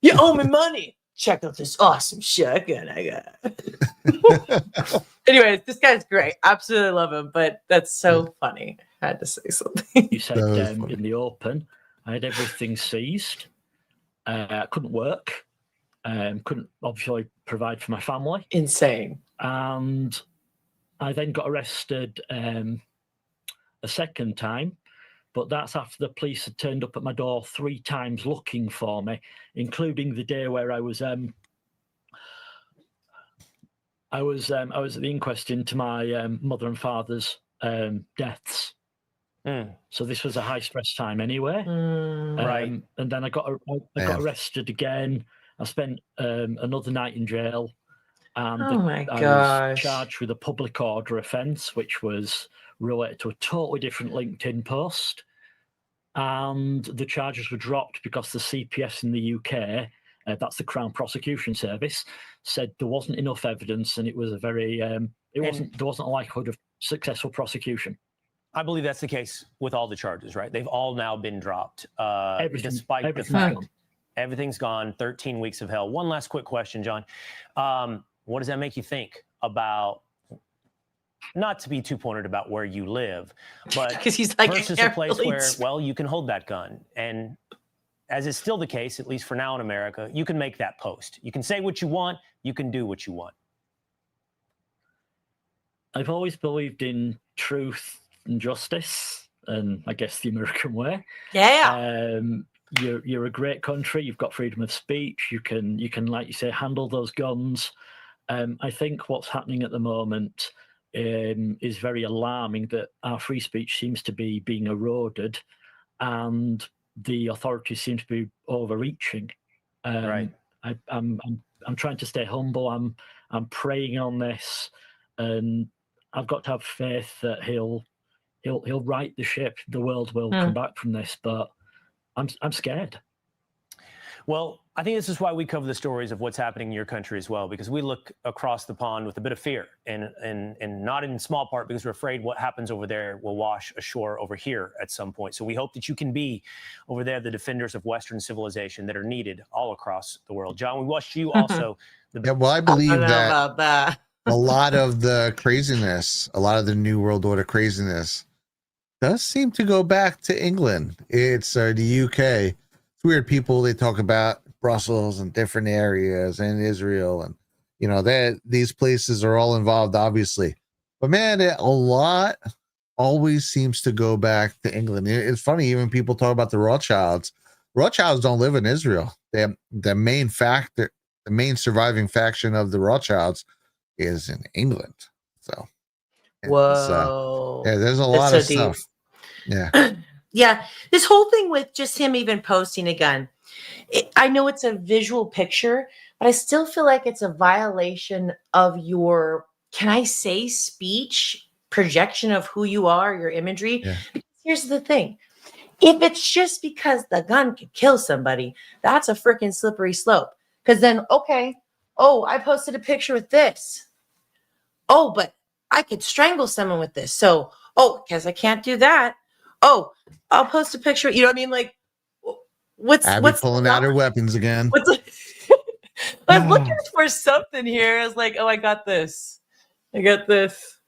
Speaker 2: you owe me money. Check out this awesome shotgun I got. Anyways, this guy's great. Absolutely love him, but that's so funny. I had to say something.
Speaker 9: You said in the open, I had everything seized. I couldn't work. Couldn't obviously provide for my family.
Speaker 2: Insane.
Speaker 9: And I then got arrested a second time, but that's after the police had turned up at my door 3 times looking for me, including the day where I was at the inquest into my mother and father's deaths. So this was a high stress time anyway.
Speaker 2: Right.
Speaker 9: And then I got arrested again. I spent another night in jail. And
Speaker 2: my
Speaker 9: I was
Speaker 2: gosh.
Speaker 9: charged with a public order offence, which was related to a totally different LinkedIn post. And the charges were dropped because the CPS in the UK, that's the Crown Prosecution Service, said there wasn't enough evidence, and it was there wasn't a likelihood of successful prosecution.
Speaker 8: I believe that's the case with all the charges, right? They've all now been dropped. Despite
Speaker 9: everything's
Speaker 8: the fact
Speaker 9: gone.
Speaker 8: Everything's gone. 13 weeks of hell. One last quick question, John. What does that make you think about, not to be too pointed about where you live, but
Speaker 2: Because he's like,
Speaker 8: versus a place where, well, you can hold that gun. And as is still the case, at least for now in America, you can make that post. You can say what you want. You can do what you want.
Speaker 9: I've always believed in truth and justice, and I guess the American way.
Speaker 2: Yeah.
Speaker 9: You're a great country. You've got freedom of speech. You can, like you say, handle those guns. I think what's happening at the moment is very alarming, that our free speech seems to be being eroded, and the authorities seem to be overreaching.
Speaker 8: Right.
Speaker 9: I'm trying to stay humble. I'm praying on this, and I've got to have faith that he'll right the ship. The world will come back from this, but I'm scared.
Speaker 8: Well, I think this is why we cover the stories of what's happening in your country as well, because we look across the pond with a bit of fear, and not in small part because we're afraid what happens over there will wash ashore over here at some point. So we hope that you can be over there the defenders of Western civilization that are needed all across the world. John, we wish you also
Speaker 3: Yeah, well, I believe
Speaker 2: I don't know
Speaker 3: that
Speaker 2: about that.
Speaker 3: a lot of the craziness, a lot of the New World Order craziness does seem to go back to England. It's the UK. It's weird. People, they talk about Brussels and different areas and Israel, and these places are all involved, obviously. But man, a lot always seems to go back to England. It's funny, even people talk about the Rothschilds. Rothschilds don't live in Israel. The main surviving faction of the Rothschilds is in England. So
Speaker 2: Whoa.
Speaker 3: yeah, there's a
Speaker 2: That's
Speaker 3: lot
Speaker 2: so
Speaker 3: of
Speaker 2: deep.
Speaker 3: stuff. Yeah.
Speaker 2: Yeah. This whole thing with just him even posting a gun, I know it's a visual picture, but I still feel like it's a violation of your, can I say, speech, projection of who you are, your imagery.
Speaker 3: Yeah.
Speaker 2: Because here's the thing. If it's just because the gun could kill somebody, that's a freaking slippery slope. Because then, okay, oh, I posted a picture with this. Oh, but I could strangle someone with this. So, oh, because I can't do that. Oh, I'll post a picture. You know what I mean? Like,
Speaker 3: Abby
Speaker 2: what's
Speaker 3: pulling out her weapons again.
Speaker 2: What's I was looking for something here. I was like, oh, I got this. I got this.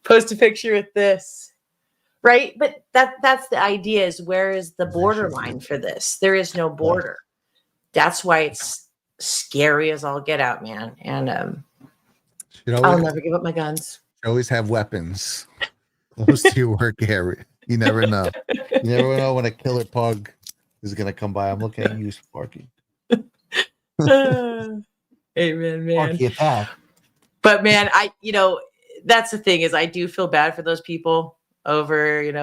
Speaker 2: Post a picture with this. Right? But that's the idea, is where is the borderline for this? There is no border. That's why it's scary as all get out, man. And I'll never give up my guns.
Speaker 3: You always have weapons close to your work area. You never know. You never know when a killer pug is gonna come by. I'm looking at you, Sparky.
Speaker 2: Amen, man.
Speaker 3: Sparky attack.
Speaker 2: But man, that's the thing, is I do feel bad for those people over, in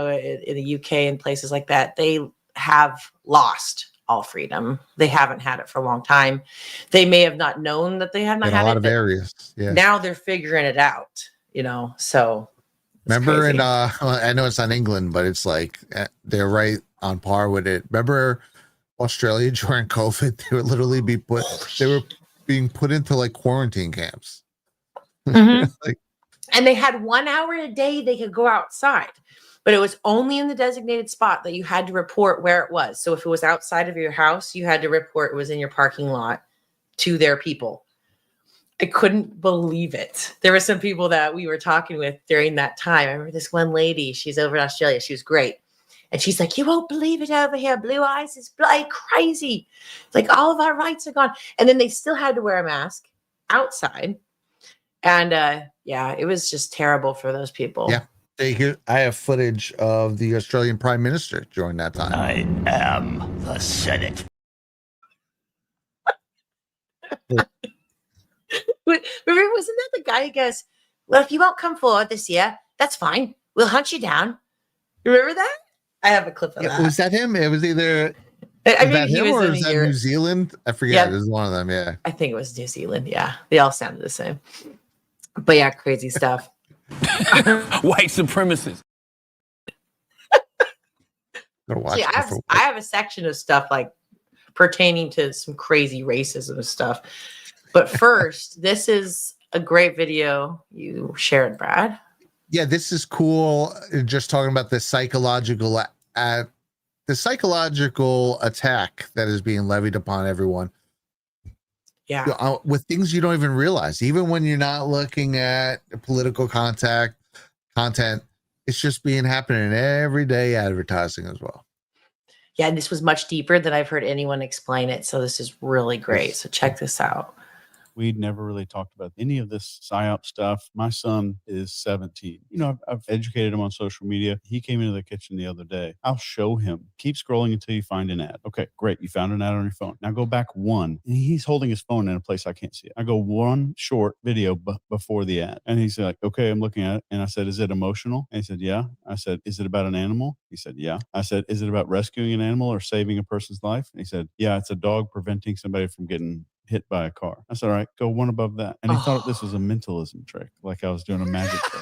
Speaker 2: the UK and places like that. They have lost all freedom. They haven't had it for a long time. They may have not known that they had not
Speaker 3: In
Speaker 2: had
Speaker 3: a lot
Speaker 2: it,
Speaker 3: of areas. Yeah.
Speaker 2: Now they're figuring it out, so.
Speaker 3: Remember,
Speaker 2: crazy.
Speaker 3: I know it's not England, but it's like they're right on par with it. Remember Australia during COVID? They would literally be being put into like quarantine camps.
Speaker 2: Mhm.
Speaker 3: Like,
Speaker 2: and they had 1 hour a day they could go outside, but it was only in the designated spot that you had to report where it was. So if it was outside of your house, you had to report it was in your parking lot to their people. I couldn't believe it. There were some people that we were talking with during that time. I remember this one lady, she's over in Australia. She was great. And she's like, you won't believe it over here. Blue Eyes is like crazy. It's like all of our rights are gone. And then they still had to wear a mask outside. And it was just terrible for those people.
Speaker 3: Yeah. I have footage of the Australian Prime Minister during that time.
Speaker 10: I am the Senate.
Speaker 2: Remember, wasn't that the guy who goes, well, if you won't come forward this year, that's fine. We'll hunt you down. Remember that? I have a clip of that.
Speaker 3: Was that him? It was either
Speaker 2: that he was in
Speaker 3: is that New Zealand? I forget. It was one of them. Yeah.
Speaker 2: I think it was New Zealand. Yeah. They all sounded the same. But yeah, crazy stuff.
Speaker 10: White supremacists.
Speaker 2: See, I have a section of stuff like pertaining to some crazy racism stuff. But first, this is a great video you shared, Brad.
Speaker 3: Yeah, this is cool. Just talking about the psychological attack that is being levied upon everyone.
Speaker 2: Yeah.
Speaker 3: With things you don't even realize, even when you're not looking at political content, it's just happening in everyday advertising as well.
Speaker 2: Yeah, and this was much deeper than I've heard anyone explain it. So this is really great. So check this out.
Speaker 11: We'd never really talked about any of this PSYOP stuff. My son is 17. I've educated him on social media. He came into the kitchen the other day. I'll show him. Keep scrolling until you find an ad. Okay, great. You found an ad on your phone. Now go back one. And he's holding his phone in a place I can't see it. I go one short video before the ad. And he's like, okay, I'm looking at it. And I said, is it emotional? And he said, yeah. I said, is it about an animal? He said, yeah. I said, is it about rescuing an animal or saving a person's life? And he said, yeah, it's a dog preventing somebody from getting hit by a car. I said, all right, go one above that. And he thought this was a mentalism trick, like I was doing a magic trick.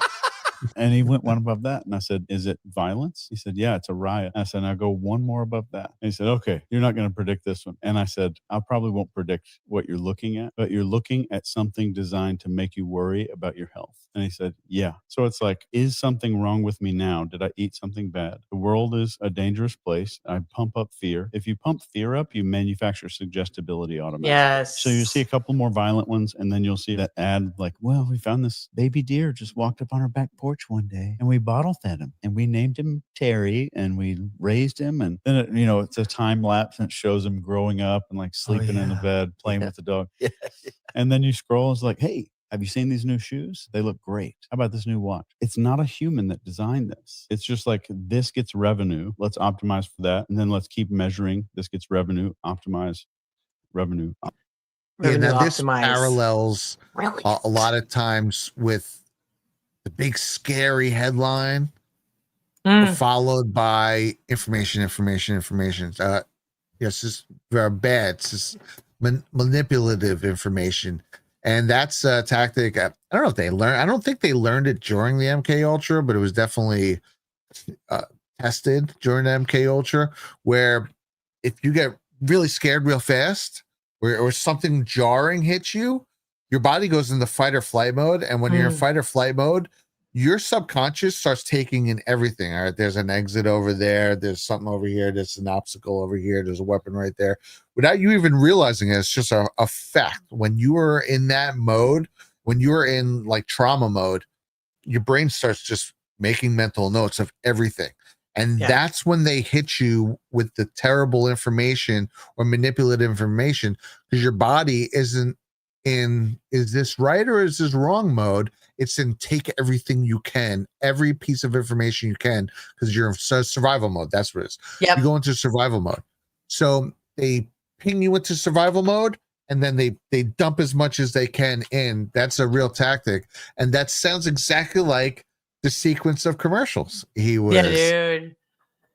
Speaker 11: And he went one above that. And I said, is it violence? He said, yeah, it's a riot. I said, now go one more above that. And he said, okay, you're not going to predict this one. And I said, I probably won't predict what you're looking at, but you're looking at something designed to make you worry about your health. And he said, yeah. So it's like, is something wrong with me now? Did I eat something bad? The world is a dangerous place. I pump up fear. If you pump fear up, you manufacture suggestibility automatically.
Speaker 2: Yes.
Speaker 11: So you see a couple more violent ones, and then you'll see that ad like, well, we found this baby deer just walked up on our back porch one day, and we bottle fed him, and we named him Terry, and we raised him. And then, it's a time lapse, and it shows him growing up and like sleeping in the bed, playing with the dog.
Speaker 10: Yeah.
Speaker 11: And then you scroll, and it's like, hey, have you seen these new shoes? They look great. How about this new watch? It's not a human that designed this. It's just like, this gets revenue. Let's optimize for that. And then let's keep measuring. This gets revenue, optimize, revenue.
Speaker 3: Yeah, now this
Speaker 2: optimize.
Speaker 3: parallels a lot of times with the big scary headline followed by information. Yes, it's very bad. It's just manipulative information. And that's a tactic. I don't know if they learned. I don't think they learned it during the MK Ultra, but it was definitely tested during MK Ultra, where if you get really scared real fast, or something jarring hits you, your body goes into fight or flight mode. And when you're in fight or flight mode, your subconscious starts taking in everything. All right, there's an exit over there, there's something over here, there's an obstacle over here, there's a weapon right there. Without you even realizing it, it's just a fact. When you are in that mode, when you're in like trauma mode, your brain starts just making mental notes of everything. And that's when they hit you with the terrible information or manipulative information, because your body isn't in, is this right or is this wrong mode? It's in take everything you can, every piece of information you can, because you're in survival mode. That's what it is.
Speaker 2: Yep.
Speaker 3: You go into survival mode. So they ping you into survival mode, and then they dump as much as they can in. That's a real tactic. And that sounds exactly like the sequence of commercials. He was,
Speaker 2: dude.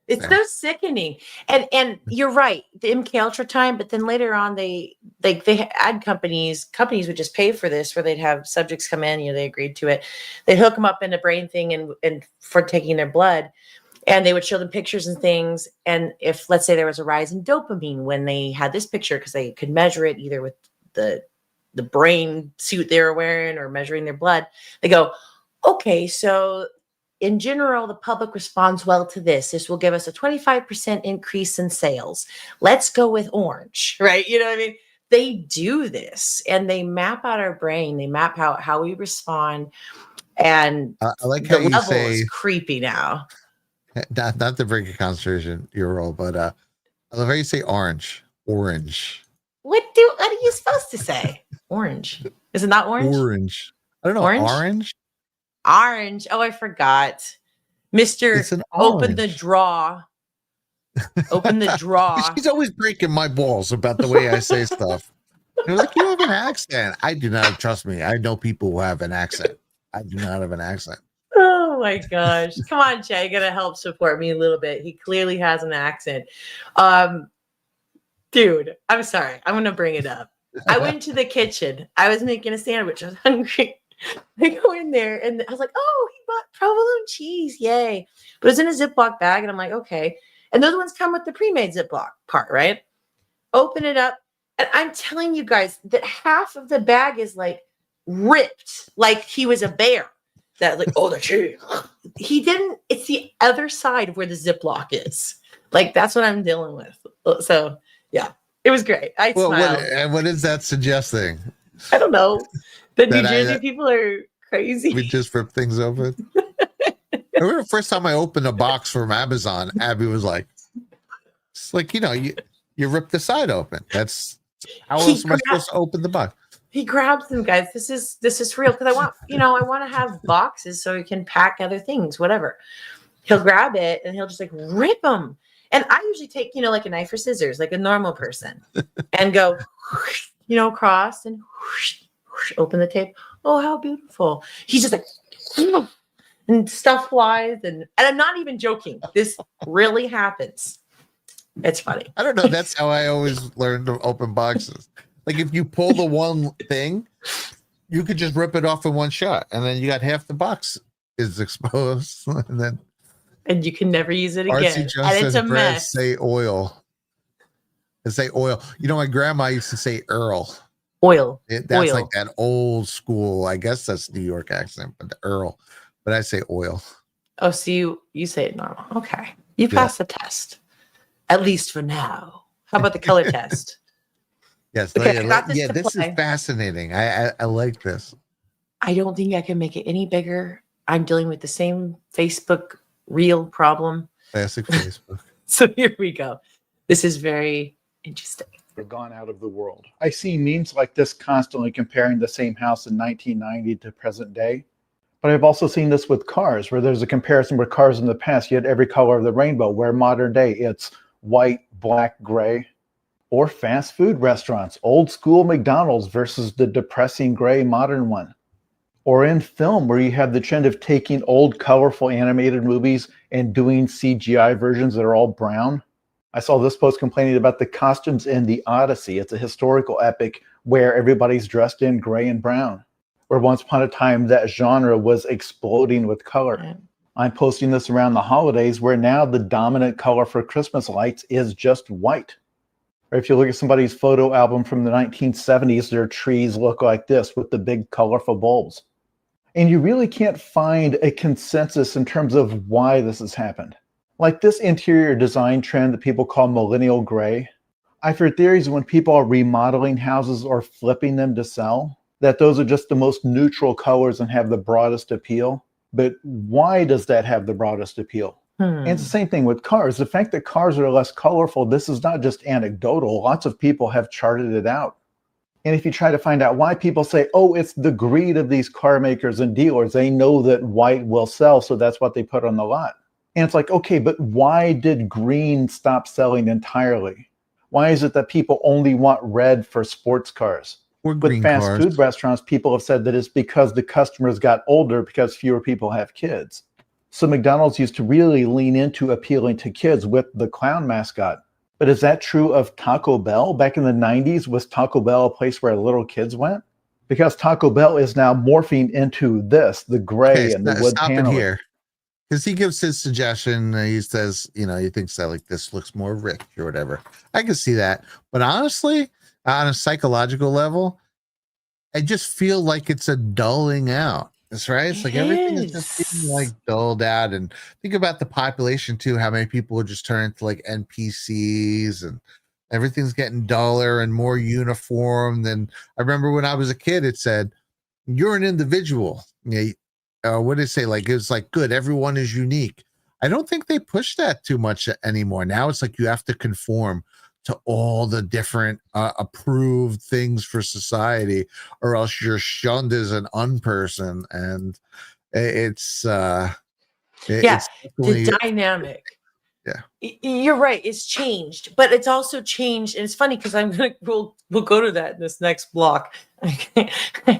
Speaker 2: It's so sickening. And you're right, the MK Ultra time, but then later on they had companies would just pay for this, where they'd have subjects come in, they agreed to it. They'd hook them up in a brain thing and for taking their blood, and they would show them pictures and things. And if, let's say, there was a rise in dopamine when they had this picture, because they could measure it either with the brain suit they were wearing or measuring their blood, they go, okay, so in general, the public responds well to this. This will give us a 25% increase in sales. Let's go with orange, right? You know what I mean? They do this, and they map out our brain. They map out how we respond. And
Speaker 3: I like
Speaker 2: the
Speaker 3: how you
Speaker 2: level
Speaker 3: say,
Speaker 2: is creepy now.
Speaker 3: not to break a concentration, your role, but I love how you say orange.
Speaker 2: What are you supposed to say? Orange. Is it not orange?
Speaker 3: Orange. I don't know.
Speaker 2: Orange? Orange. Oh, I forgot. Mr. Open the draw. Open the draw.
Speaker 3: She's always breaking my balls about the way I say stuff. They're like, you have an accent. I do not. Trust me. I know people who have an accent. I do not have an accent.
Speaker 2: Oh my gosh. Come on, Jay. You gotta help support me a little bit. He clearly has an accent. Dude, I'm sorry. I'm gonna bring it up. I went to the kitchen. I was making a sandwich. I was hungry. I go in there and I was like, oh, he bought provolone cheese. Yay. But it was in a Ziploc bag. And I'm like, okay. And those ones come with the pre-made Ziploc part, right? Open it up. And I'm telling you guys that half of the bag is like ripped, like he was a bear. That like, oh, the cheese. He didn't. It's the other side of where the Ziploc is. Like, that's what I'm dealing with. So, yeah, it was great. I smiled.
Speaker 3: What is that suggesting?
Speaker 2: I don't know. The New Jersey people are crazy.
Speaker 3: We just rip things open. I remember the first time I opened a box from Amazon, Abby was like, it's like, you rip the side open. That's how else am I supposed to open the box?
Speaker 2: He grabs them, guys. This is real, because I want to have boxes so he can pack other things, whatever. He'll grab it and he'll just like rip them. And I usually take, like a knife or scissors, like a normal person, and go, across and open the tape. Oh, how beautiful. He's just like, and stuff flies. And I'm not even joking. This really happens. It's funny.
Speaker 3: I don't know. That's how I always learned to open boxes. Like, if you pull the one thing, you could just rip it off in one shot. And then you got half the box is exposed.
Speaker 2: And you can never use it again. And it's a mess.
Speaker 3: Say oil. Say oil. My grandma used to say Earl.
Speaker 2: Oil.
Speaker 3: That's
Speaker 2: oil.
Speaker 3: Like that old school. I guess that's New York accent, but the Earl. But I say oil.
Speaker 2: Oh, so you say it normal. Okay. You passed the test. At least for now. How about the color test?
Speaker 3: Yes.
Speaker 2: Okay,
Speaker 3: this is fascinating. I like this.
Speaker 2: I don't think I can make it any bigger. I'm dealing with the same Facebook reel problem.
Speaker 3: Classic Facebook.
Speaker 2: So here we go. This is very interesting.
Speaker 12: They're gone out of the world. I see memes like this constantly comparing the same house in 1990 to present day. But I've also seen this with cars, where there's a comparison with cars in the past. You had every color of the rainbow, where modern day it's white, black, gray. Or fast food restaurants, old school McDonald's versus the depressing gray modern one. Or in film, where you have the trend of taking old colorful animated movies and doing CGI versions that are all brown. I saw this post complaining about the costumes in The Odyssey. It's a historical epic where everybody's dressed in gray and brown. Where once upon a time that genre was exploding with color. I'm posting this around the holidays where now the dominant color for Christmas lights is just white. Or if you look at somebody's photo album from the 1970s, their trees look like this with the big colorful bulbs. And you really can't find a consensus in terms of why this has happened. Like this interior design trend that people call millennial gray. I've heard theories when people are remodeling houses or flipping them to sell, that those are just the most neutral colors and have the broadest appeal. But why does that have the broadest appeal? And it's the same thing with cars. The fact that cars are less colorful, this is not just anecdotal. Lots of people have charted it out. And if you try to find out why, people say, oh, it's the greed of these car makers and dealers. They know that white will sell, so that's what they put on the lot. And it's like, okay, but why did green stop selling entirely? Why is it that people only want red for sports cars? With fast food restaurants, people have said that it's because the customers got older because fewer people have kids. So McDonald's used to really lean into appealing to kids with the clown mascot. But is that true of Taco Bell? Back in the 90s, was Taco Bell a place where little kids went? Because Taco Bell is now morphing into this, the gray and the wood paneling.
Speaker 3: Stop it here. Because he gives his suggestion. He says, he thinks that like this looks more rich or whatever. I can see that. But honestly, on a psychological level, I just feel like it's a dulling out. That's right. It's like everything is just being like dulled out. And think about the population too, how many people would just turn into like NPCs and everything's getting duller and more uniform. Than I remember when I was a kid, it said, you're an individual. What did it say? Like, it's like, good, everyone is unique. I don't think they push that too much anymore. Now it's like you have to conform to all the different approved things for society, or else you're shunned as an unperson. And it's
Speaker 2: the dynamic.
Speaker 3: Yeah,
Speaker 2: you're right. It's changed, but it's also changed. And it's funny because we'll go to that in this next block. I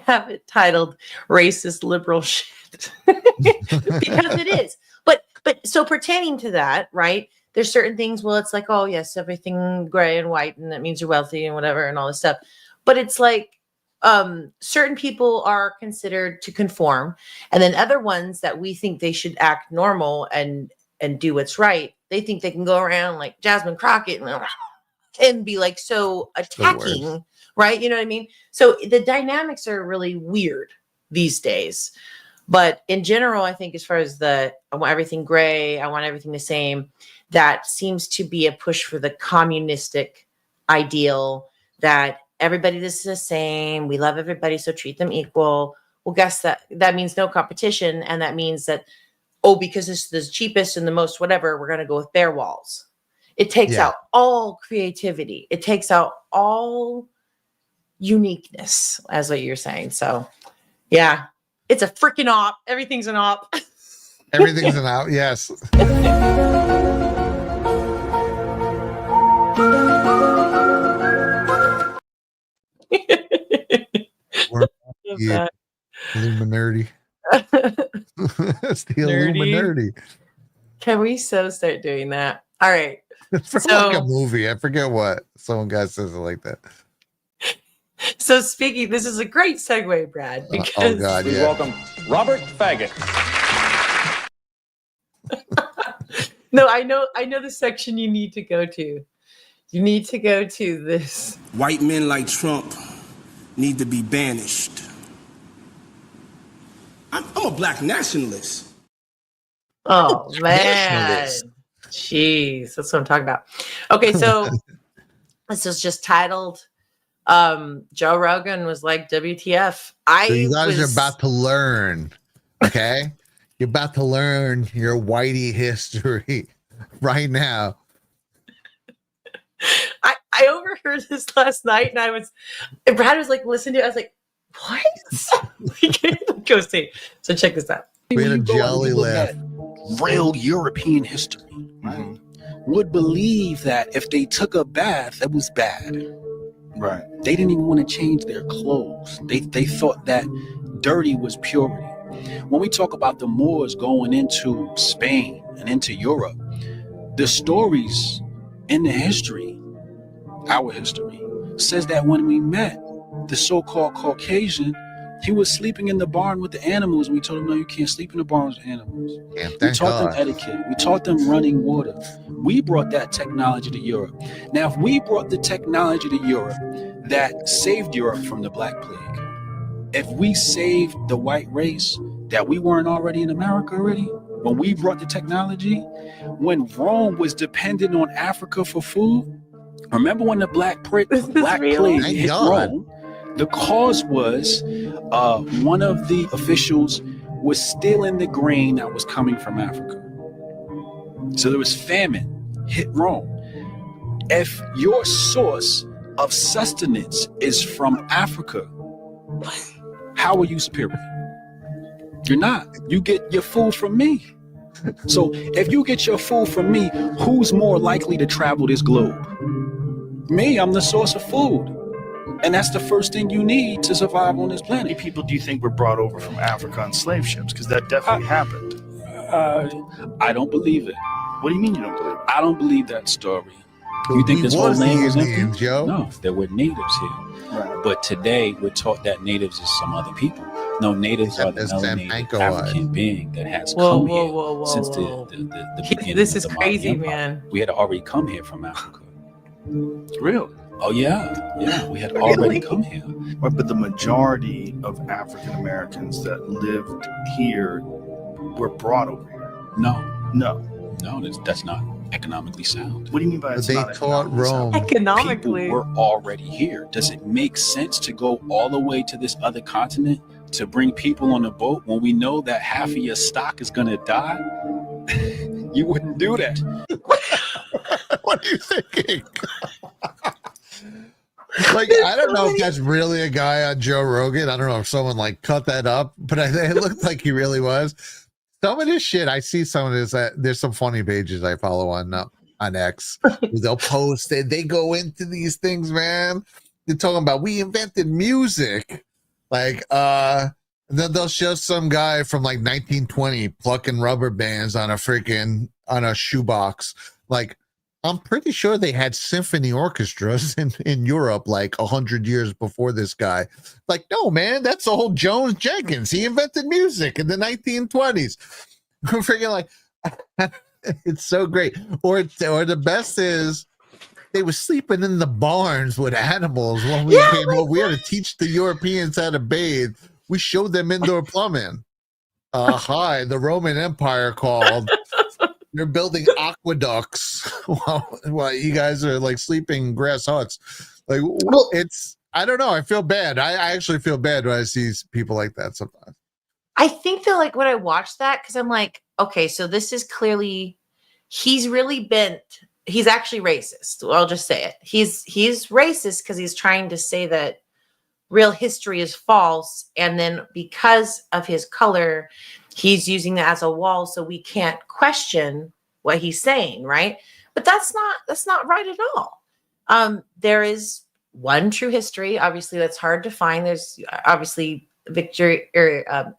Speaker 2: have it titled "Racist Liberal Shit" because it is. But so pertaining to that, right? There's certain things, well, it's like, oh, yes, everything gray and white, and that means you're wealthy and whatever and all this stuff. But it's like certain people are considered to conform. And then other ones that we think they should act normal and do what's right, they think they can go around like Jasmine Crockett and be like so attacking, right? You know what I mean? So the dynamics are really weird these days. But in general, I think as far as I want everything gray, I want everything the same, that seems to be a push for the communistic ideal that everybody is the same. We love everybody, so treat them equal. Well, guess that means no competition. And that means that, because this is the cheapest and the most whatever, we're going to go with bare walls. It takes out all creativity. It takes out all uniqueness, as what you're saying. So, yeah, it's a freaking op. Everything's an op.
Speaker 3: Everything's an op. Yes. Illuminati. It's the Illuminati.
Speaker 2: Can we start doing that? All right.
Speaker 3: It's like a movie. I forget what someone guy says it like that.
Speaker 2: So speaking, this is a great segue, Brad. Because
Speaker 3: oh God,
Speaker 13: please welcome Robert Faggot.
Speaker 2: No, I know the section you need to go to. You need to go to this.
Speaker 14: White men like Trump need to be banished. I'm a black nationalist.
Speaker 2: Oh, man. Jeez, that's what I'm talking about. Okay, so this is just titled, Joe Rogan was like, WTF.
Speaker 3: So you guys are about to learn, okay? You're about to learn your whitey history right now.
Speaker 2: I overheard this last night, and Brad was like, listen to it. I was like, what? Go see. So check this out.
Speaker 3: We had a jolly laugh.
Speaker 15: Real European history, right? Would believe that if they took a bath, it was bad.
Speaker 7: Right.
Speaker 15: They didn't even want to change their clothes. They thought that dirty was purity. When we talk about the Moors going into Spain and into Europe, the stories in the history, our history, says that when we met the so-called Caucasian, He was sleeping in the barn with the animals, and we told him, no, you can't sleep in the barn with the animals.
Speaker 3: Yeah,
Speaker 15: We
Speaker 3: thank
Speaker 15: taught them
Speaker 3: God.
Speaker 15: etiquette. We taught them running water. We brought that technology to Europe. Now, if we brought the technology to Europe that saved Europe from the Black Plague, if we saved the white race that we weren't already in America already, when we brought the technology, when Rome was dependent on Africa for food, remember when the Black Plague
Speaker 3: Thank
Speaker 15: hit
Speaker 3: God.
Speaker 15: Rome? The cause was one of the officials was stealing the grain that was coming from Africa. So there was famine, hit Rome. If your source of sustenance is from Africa, how are you superior? You're not. You get your food from me. So if you get your food from me, who's more likely to travel this globe? Me, I'm the source of food. And that's the first thing you need to survive on this planet.
Speaker 16: How many people do you think were brought over from Africa on slave ships? Because that definitely happened.
Speaker 15: I don't believe it.
Speaker 16: What do you mean you don't believe it?
Speaker 15: I don't believe that story. You think
Speaker 3: We
Speaker 15: this whole
Speaker 3: was the
Speaker 15: land was empty?
Speaker 3: Indians, yo.
Speaker 15: No, there were natives here.
Speaker 16: Right.
Speaker 15: But today we're taught that natives is some other people. No, natives are the
Speaker 3: Except as
Speaker 15: melanated
Speaker 3: Zampanco
Speaker 15: African
Speaker 3: was.
Speaker 15: being that has
Speaker 2: Whoa,
Speaker 15: come
Speaker 2: whoa,
Speaker 15: here
Speaker 2: whoa, whoa,
Speaker 15: since
Speaker 2: whoa.
Speaker 15: the beginning
Speaker 2: This
Speaker 15: of
Speaker 2: is
Speaker 15: the modern
Speaker 2: crazy,
Speaker 15: empire.
Speaker 2: man.
Speaker 15: We had already come here from Africa.
Speaker 16: Really?
Speaker 15: Oh yeah, we had
Speaker 2: Really?
Speaker 15: already come here.
Speaker 16: Right, but the majority of African Americans that lived here were brought over here.
Speaker 15: No,
Speaker 16: No.
Speaker 15: that's not economically sound.
Speaker 16: What do you mean by it's
Speaker 3: They
Speaker 16: not
Speaker 3: taught
Speaker 16: economically sound?
Speaker 3: Rome.
Speaker 2: Economically.
Speaker 15: People were already here. Does it make sense to go all the way to this other continent to bring people on a boat when we know that half of your stock is gonna die? You wouldn't do that.
Speaker 3: What are you thinking? Like, I don't know if that's really a guy on Joe Rogan. I don't know if someone like cut that up, but it looked like he really was. Some of this shit, I see some of this. There's some funny pages I follow on X. They'll post it. They go into these things, man. They're talking about we invented music, like and then they'll show some guy from like 1920 plucking rubber bands on a shoebox. Like, I'm pretty sure they had symphony orchestras in Europe like 100 years before this guy. Like, no, man, that's old Jones Jenkins. He invented music in the 1920s. I'm freaking like, it's so great. Or the best is they were sleeping in the barns with animals when we came over. We had to teach the Europeans how to bathe. We showed them indoor plumbing. Hi, the Roman Empire called. You're building aqueducts while you guys are like sleeping in grass huts. Like, I don't know. I feel bad. I actually feel bad when I see people like that sometimes.
Speaker 2: I think that like when I watch that, because I'm like, okay, so this is clearly he's really bent. He's actually racist. I'll just say it. He's racist because he's trying to say that real history is false, and then because of his color, he's using that as a wall, so we can't question what he's saying, right? But that's not right at all. There is one true history. Obviously, that's hard to find. There's obviously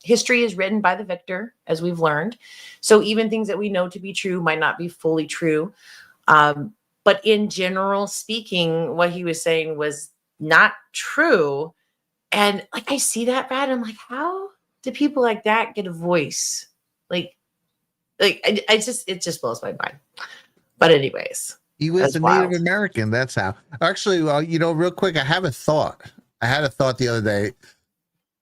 Speaker 2: history is written by the victor, as we've learned. So even things that we know to be true might not be fully true. But in general speaking, what he was saying was not true. And like, I see that, Brad. I'm like, how do people like that get a voice? It just blows my mind. But anyways,
Speaker 3: he was a
Speaker 2: wild.
Speaker 3: Native American. That's how. Actually, well, real quick, I have a thought. I had a thought the other day.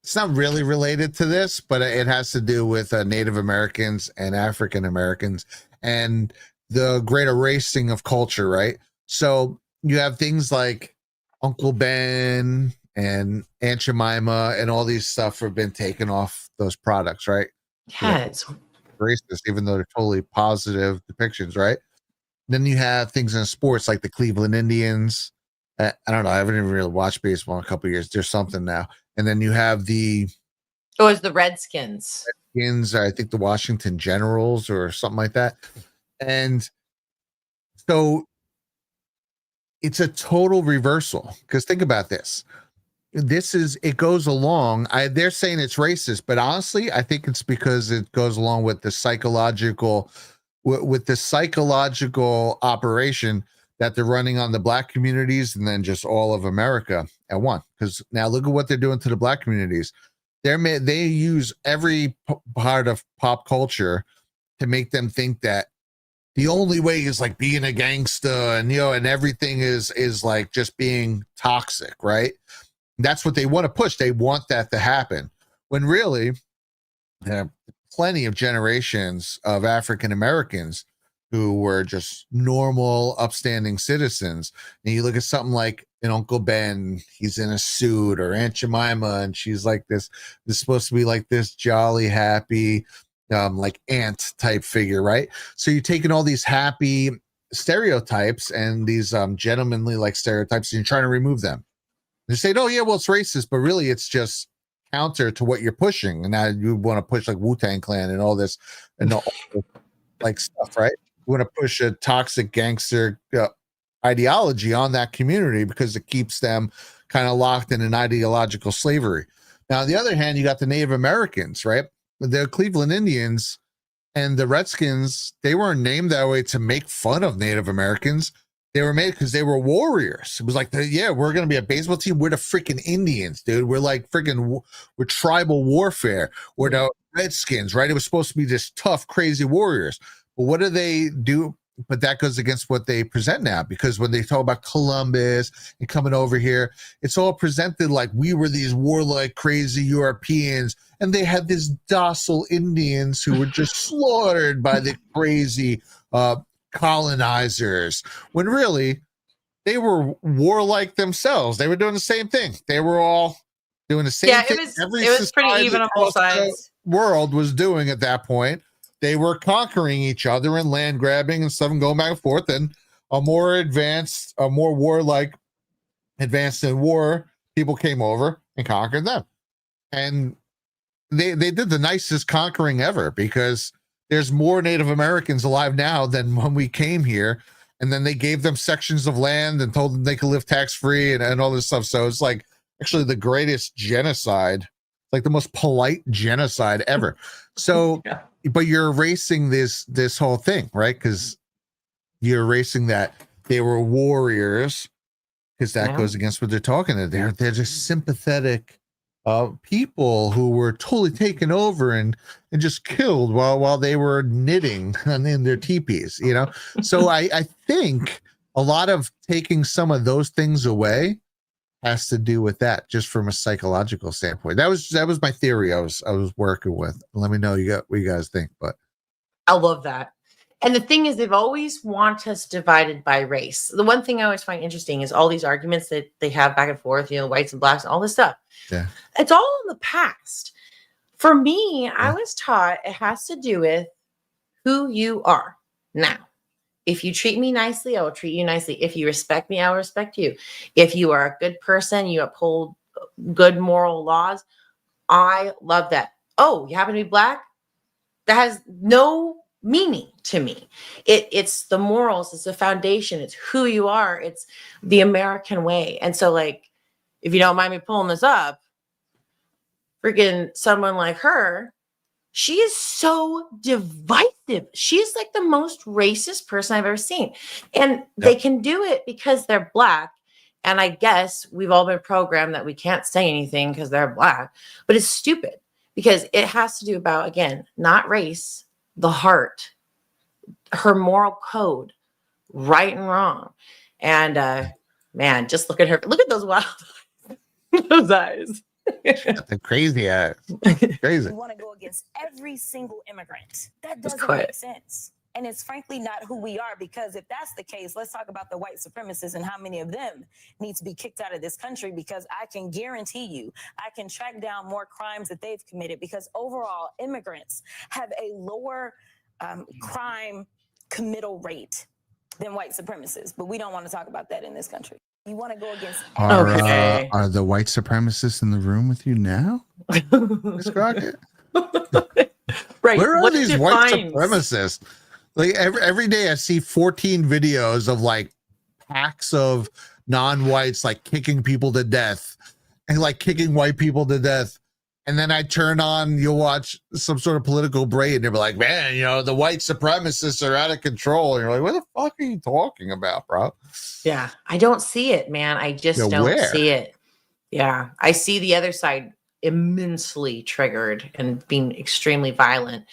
Speaker 3: It's not really related to this, but it has to do with Native Americans and African Americans and the great erasing of culture, right? So you have things like Uncle Ben and Aunt Jemima and all these stuff have been taken off those products, right?
Speaker 2: Yeah, it's
Speaker 3: racist, even though they're totally positive depictions, right? Then you have things in sports like the Cleveland Indians. I don't know. I haven't even really watched baseball in a couple of years. There's something now. And then you have it's
Speaker 2: the Redskins.
Speaker 3: Or I think the Washington Generals or something like that. And so it's a total reversal, because think about this. It goes along. They're saying it's racist, but honestly, I think it's because it goes along with the psychological operation that they're running on the black communities and then just all of America at once. Because now look at what they're doing to the black communities. They use every part of pop culture to make them think that the only way is like being a gangster, and and everything is like just being toxic, right? That's what they want to push. They want that to happen, when really there are plenty of generations of African Americans who were just normal, upstanding citizens. And you look at something like an Uncle Ben, he's in a suit, or Aunt Jemima, and she's like this supposed to be like this jolly, happy, like aunt type figure, right? So you're taking all these happy stereotypes and these gentlemanly like stereotypes, and you're trying to remove them. They say, oh yeah, well, it's racist, but really it's just counter to what you're pushing. And now you want to push like Wu-Tang Clan and all this and all like stuff, right? You want to push a toxic gangster ideology on that community because it keeps them kind of locked in an ideological slavery. Now, on the other hand, you got the Native Americans, right? The Cleveland Indians and the Redskins, they weren't named that way to make fun of Native Americans. They were made because they were warriors. It was like, yeah, we're going to be a baseball team. We're the freaking Indians, dude. We're like freaking, we're tribal warfare. We're the Redskins, right? It was supposed to be this tough, crazy warriors. But what do they do? But that goes against what they present now, because when they talk about Columbus and coming over here, it's all presented like we were these warlike, crazy Europeans, and they had these docile Indians who were just slaughtered by the crazy colonizers, when really they were warlike themselves. They were doing the same thing. They were all doing the same thing.
Speaker 2: It was pretty even on both sides.
Speaker 3: The world was doing at that point. They were conquering each other and land grabbing and stuff and going back and forth. And a more advanced, a more warlike, advanced in war, people came over and conquered them. And they did the nicest conquering ever, because there's more Native Americans alive now than when we came here. And then they gave them sections of land and told them they could live tax-free and all this stuff. So it's like actually the greatest genocide, like the most polite genocide ever. So, yeah. But you're erasing this whole thing, right? Because you're erasing that they were warriors, because that goes against what they're talking about. They're just sympathetic people who were totally taken over and just killed while they were knitting in their teepees, you know? So I think a lot of taking some of those things away has to do with that, just from a psychological standpoint. That was my theory I was working with. Let me know what you guys think. But
Speaker 2: I love that. And the thing is, they've always want us divided by race. The one thing I always find interesting is all these arguments that they have back and forth, whites and blacks, and all this stuff.
Speaker 3: Yeah.
Speaker 2: It's all in the past. For me, I was taught it has to do with who you are now. If you treat me nicely, I will treat you nicely. If you respect me, I will respect you. If you are a good person, you uphold good moral laws, I love that. Oh, you happen to be black? That has no meaning to me. It's the morals, it's the foundation, it's who you are, it's the American way. And so, like, if you don't mind me pulling this up, freaking someone like her, she is so divisive. She's like the most racist person I've ever seen. And they can do it because they're black. And I guess we've all been programmed that we can't say anything because they're black. But it's stupid, because it has to do about, again, not race, the heart, her moral code, right and wrong. And man, just look at her. Look at those wild those eyes.
Speaker 3: The crazy eyes. Crazy.
Speaker 17: We want to go against every single immigrant. That doesn't make sense. And it's frankly not who we are, because if that's the case, let's talk about the white supremacists and how many of them need to be kicked out of this country, because I can guarantee you, I can track down more crimes that they've committed, because overall immigrants have a lower crime committal rate than white supremacists. But we don't want to talk about that in this country. You want to go against
Speaker 3: are the white supremacists in the room with you now? Ms. Crockett?
Speaker 2: Right.
Speaker 3: Where are these white supremacists? Like every day I see 14 videos of like packs of non-whites like kicking people to death and like kicking white people to death. And then I turn on, you'll watch some sort of political braid, and they'll be like, man, the white supremacists are out of control. And you're like, what the fuck are you talking about, bro?
Speaker 2: Yeah, I don't see it, man. I just don't see it. Yeah, I see the other side immensely triggered and being extremely violent.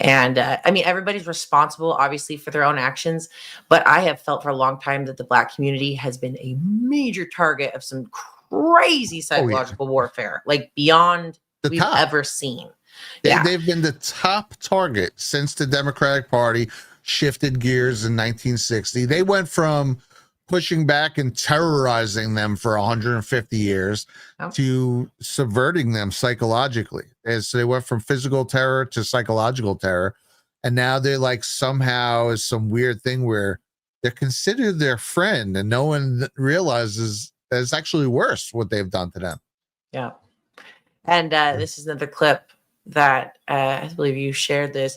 Speaker 2: And I mean, everybody's responsible, obviously, for their own actions. But I have felt for a long time that the Black community has been a major target of some crazy psychological warfare, like beyond we've ever seen.
Speaker 3: They've been the top target since the Democratic Party shifted gears in 1960. They went from pushing back and terrorizing them for 150 years to subverting them psychologically. And so they went from physical terror to psychological terror. And now they're like somehow is some weird thing where they're considered their friend and no one realizes that it's actually worse what they've done to them.
Speaker 2: Yeah. And this is another clip that I believe you shared this.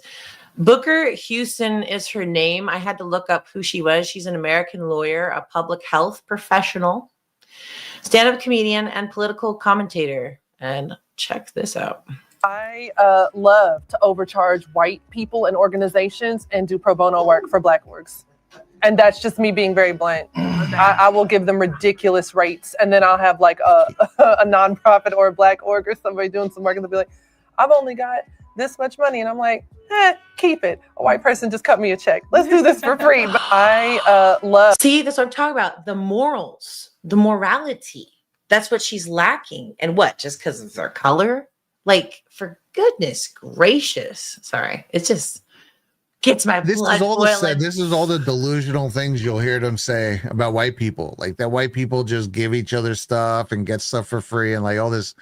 Speaker 2: Booker Houston is her name. I had to look up who she was. She's an American lawyer, a public health professional, stand-up comedian, and political commentator. And check this out.
Speaker 18: I love to overcharge white people and organizations and do pro bono work for Black orgs. And that's just me being very blunt. I will give them ridiculous rates. And then I'll have like a nonprofit or a Black org or somebody doing some work and they'll be like, I've only got this much money. And I'm like, keep it. A white person just cut me a check. Let's do this for free. But I love.
Speaker 2: See, that's what I'm talking about. The morals, the morality. That's what she's lacking. And what? Just because of their color? Like, for goodness gracious. Sorry. It just gets my blood boiling.
Speaker 3: This is all the delusional things you'll hear them say about white people. Like that white people just give each other stuff and get stuff for free and like all this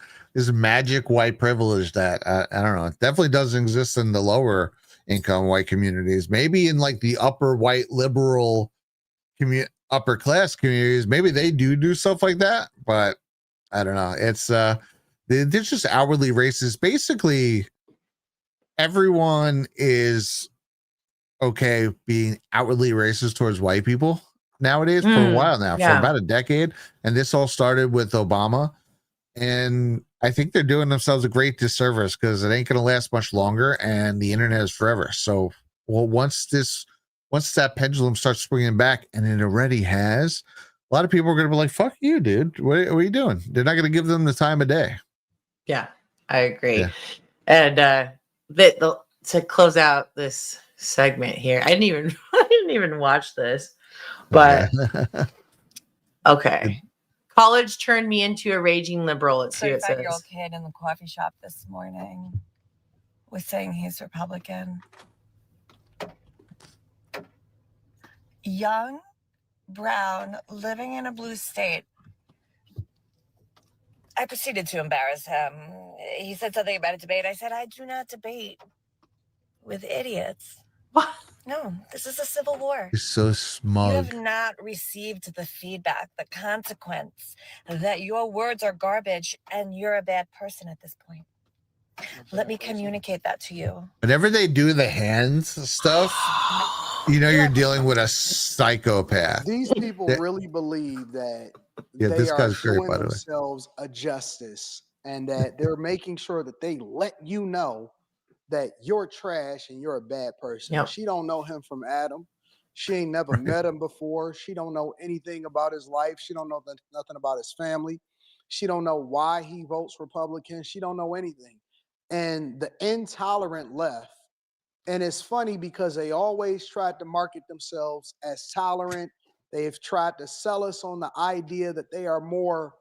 Speaker 3: magic white privilege that I don't know. It definitely doesn't exist in the lower income white communities. Maybe in like the upper white liberal upper class communities, maybe they do stuff like that. But I don't know. It's they're just outwardly racist. Basically, everyone is okay being outwardly racist towards white people nowadays for a while now, for about a decade. And this all started with Obama. And I think they're doing themselves a great disservice because it ain't going to last much longer and the internet is forever. So, well, once that pendulum starts swinging back, and it already has, a lot of people are going to be like, fuck you, dude. What are you doing? They're not going to give them the time of day.
Speaker 2: Yeah, I agree. Yeah. And to close out this segment here, I didn't even watch this, but okay. College turned me into a raging liberal. Let's see what it says.
Speaker 19: 35-year-old kid in the coffee shop this morning was saying he's Republican. Young, brown, living in a blue state. I proceeded to embarrass him. He said something about a debate. I said, I do not debate with idiots.
Speaker 2: What?
Speaker 19: No, this is a civil war.
Speaker 3: You're so smug.
Speaker 19: You have not received the feedback, the consequence that your words are garbage and you're a bad person at this point. Let me communicate that to you.
Speaker 3: Whenever they do the hands stuff, you're dealing with a psychopath.
Speaker 20: These people really believe that they are doing themselves a justice and that they're making sure that they let you know that you're trash and you're a bad person. Yep. She don't know him from Adam. She ain't never met him before. She don't know anything about his life. She don't know nothing about his family. She don't know why he votes Republican. She don't know anything. And the intolerant left. And it's funny because they always tried to market themselves as tolerant. They've tried to sell us on the idea that they are more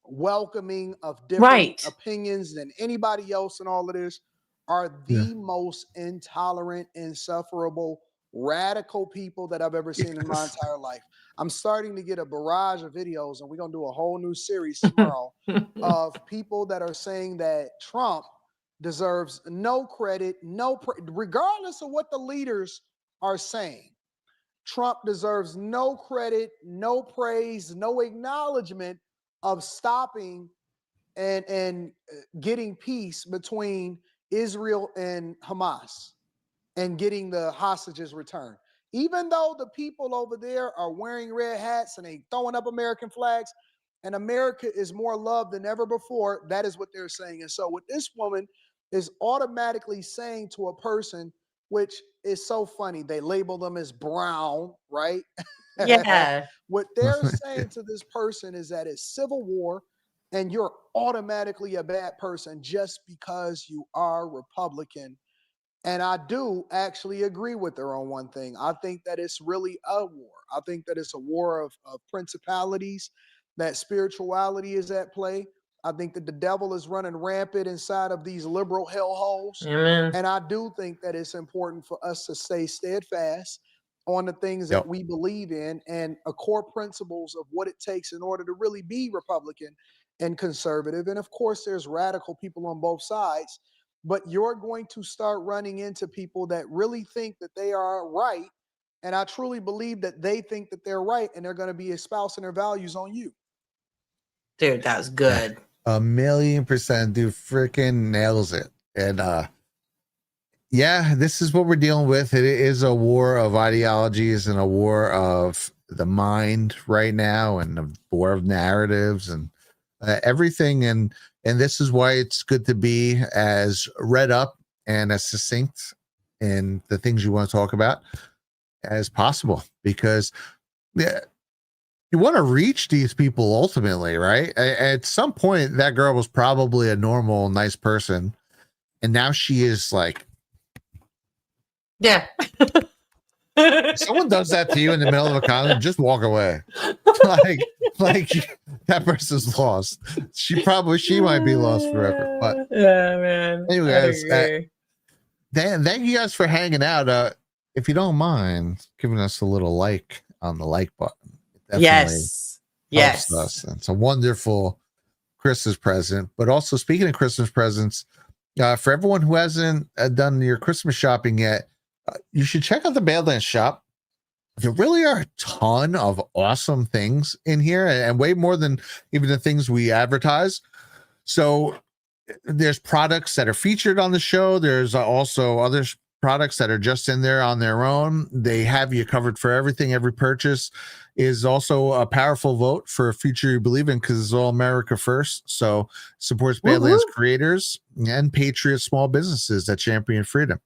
Speaker 20: welcoming of different opinions than anybody else, and all of this are the most intolerant, insufferable, radical people that I've ever seen in my entire life. I'm starting to get a barrage of videos, and we're going to do a whole new series tomorrow of people that are saying that Trump deserves no credit, regardless of what the leaders are saying. Trump deserves no credit, no praise, no acknowledgement of stopping and getting peace between Israel and Hamas and getting the hostages returned. Even though the people over there are wearing red hats and they throwing up American flags, and America is more loved than ever before, that is what they're saying. And so what this woman is automatically saying to a person, which is so funny, they label them as brown, right?
Speaker 2: Yeah.
Speaker 20: What they're saying to this person is that it's civil war and you're automatically a bad person just because you are Republican. And I do actually agree with her on one thing. I think that it's really a war. I think that it's a war of principalities, that spirituality is at play. I think that the devil is running rampant inside of these liberal hellholes.
Speaker 2: Amen.
Speaker 20: And I do think that it's important for us to stay steadfast on the things that we believe in and core principles of what it takes in order to really be Republican and conservative. And of course, there's radical people on both sides, but you're going to start running into people that really think that they are right. And I truly believe that they think that they're right, and they're going to be espousing their values on you.
Speaker 2: Dude, that was good.
Speaker 3: 1,000,000%, dude, freaking nails it. And yeah, this is what we're dealing with. It is a war of ideologies and a war of the mind right now, and a war of narratives and everything. And this is why it's good to be as read up and as succinct in the things you want to talk about as possible, because you want to reach these people ultimately, right? At some point, that girl was probably a normal, nice person, and now she is like,
Speaker 2: yeah.
Speaker 3: If someone does that to you in the middle of a concert, just walk away. like that person's lost. She might be lost forever. But
Speaker 2: yeah, man.
Speaker 3: anyways, thank you guys for hanging out. If you don't mind giving us a little like on the like button.
Speaker 2: Yes.
Speaker 3: Helps us. It's a wonderful Christmas present. But also, speaking of Christmas presents, for everyone who hasn't done your Christmas shopping yet, you should check out the Badlands shop. There really are a ton of awesome things in here, and way more than even the things we advertise. So there's products that are featured on the show. There's also other products that are just in there on their own. They have you covered for everything. Every purchase is also a powerful vote for a future you believe in, because it's all America first. So supports Badlands creators and patriot small businesses that champion freedom.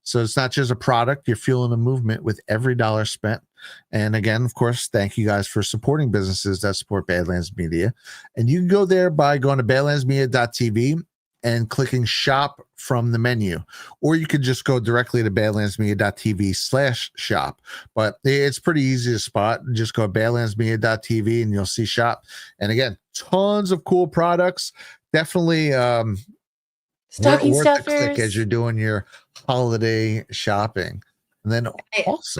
Speaker 3: So it's not just a product, you're fueling a movement with every dollar spent. And again, of course, thank you guys for supporting businesses that support Badlands Media. And you can go there by going to badlandsmedia.tv and clicking shop from the menu, or you could just go directly to badlandsmedia.tv/shop. But it's pretty easy to spot. Just go to badlandsmedia.tv and you'll see shop. And again, tons of cool products. Definitely
Speaker 2: stocking
Speaker 3: worth the
Speaker 2: stuffers
Speaker 3: click as you're doing your holiday shopping. And then also,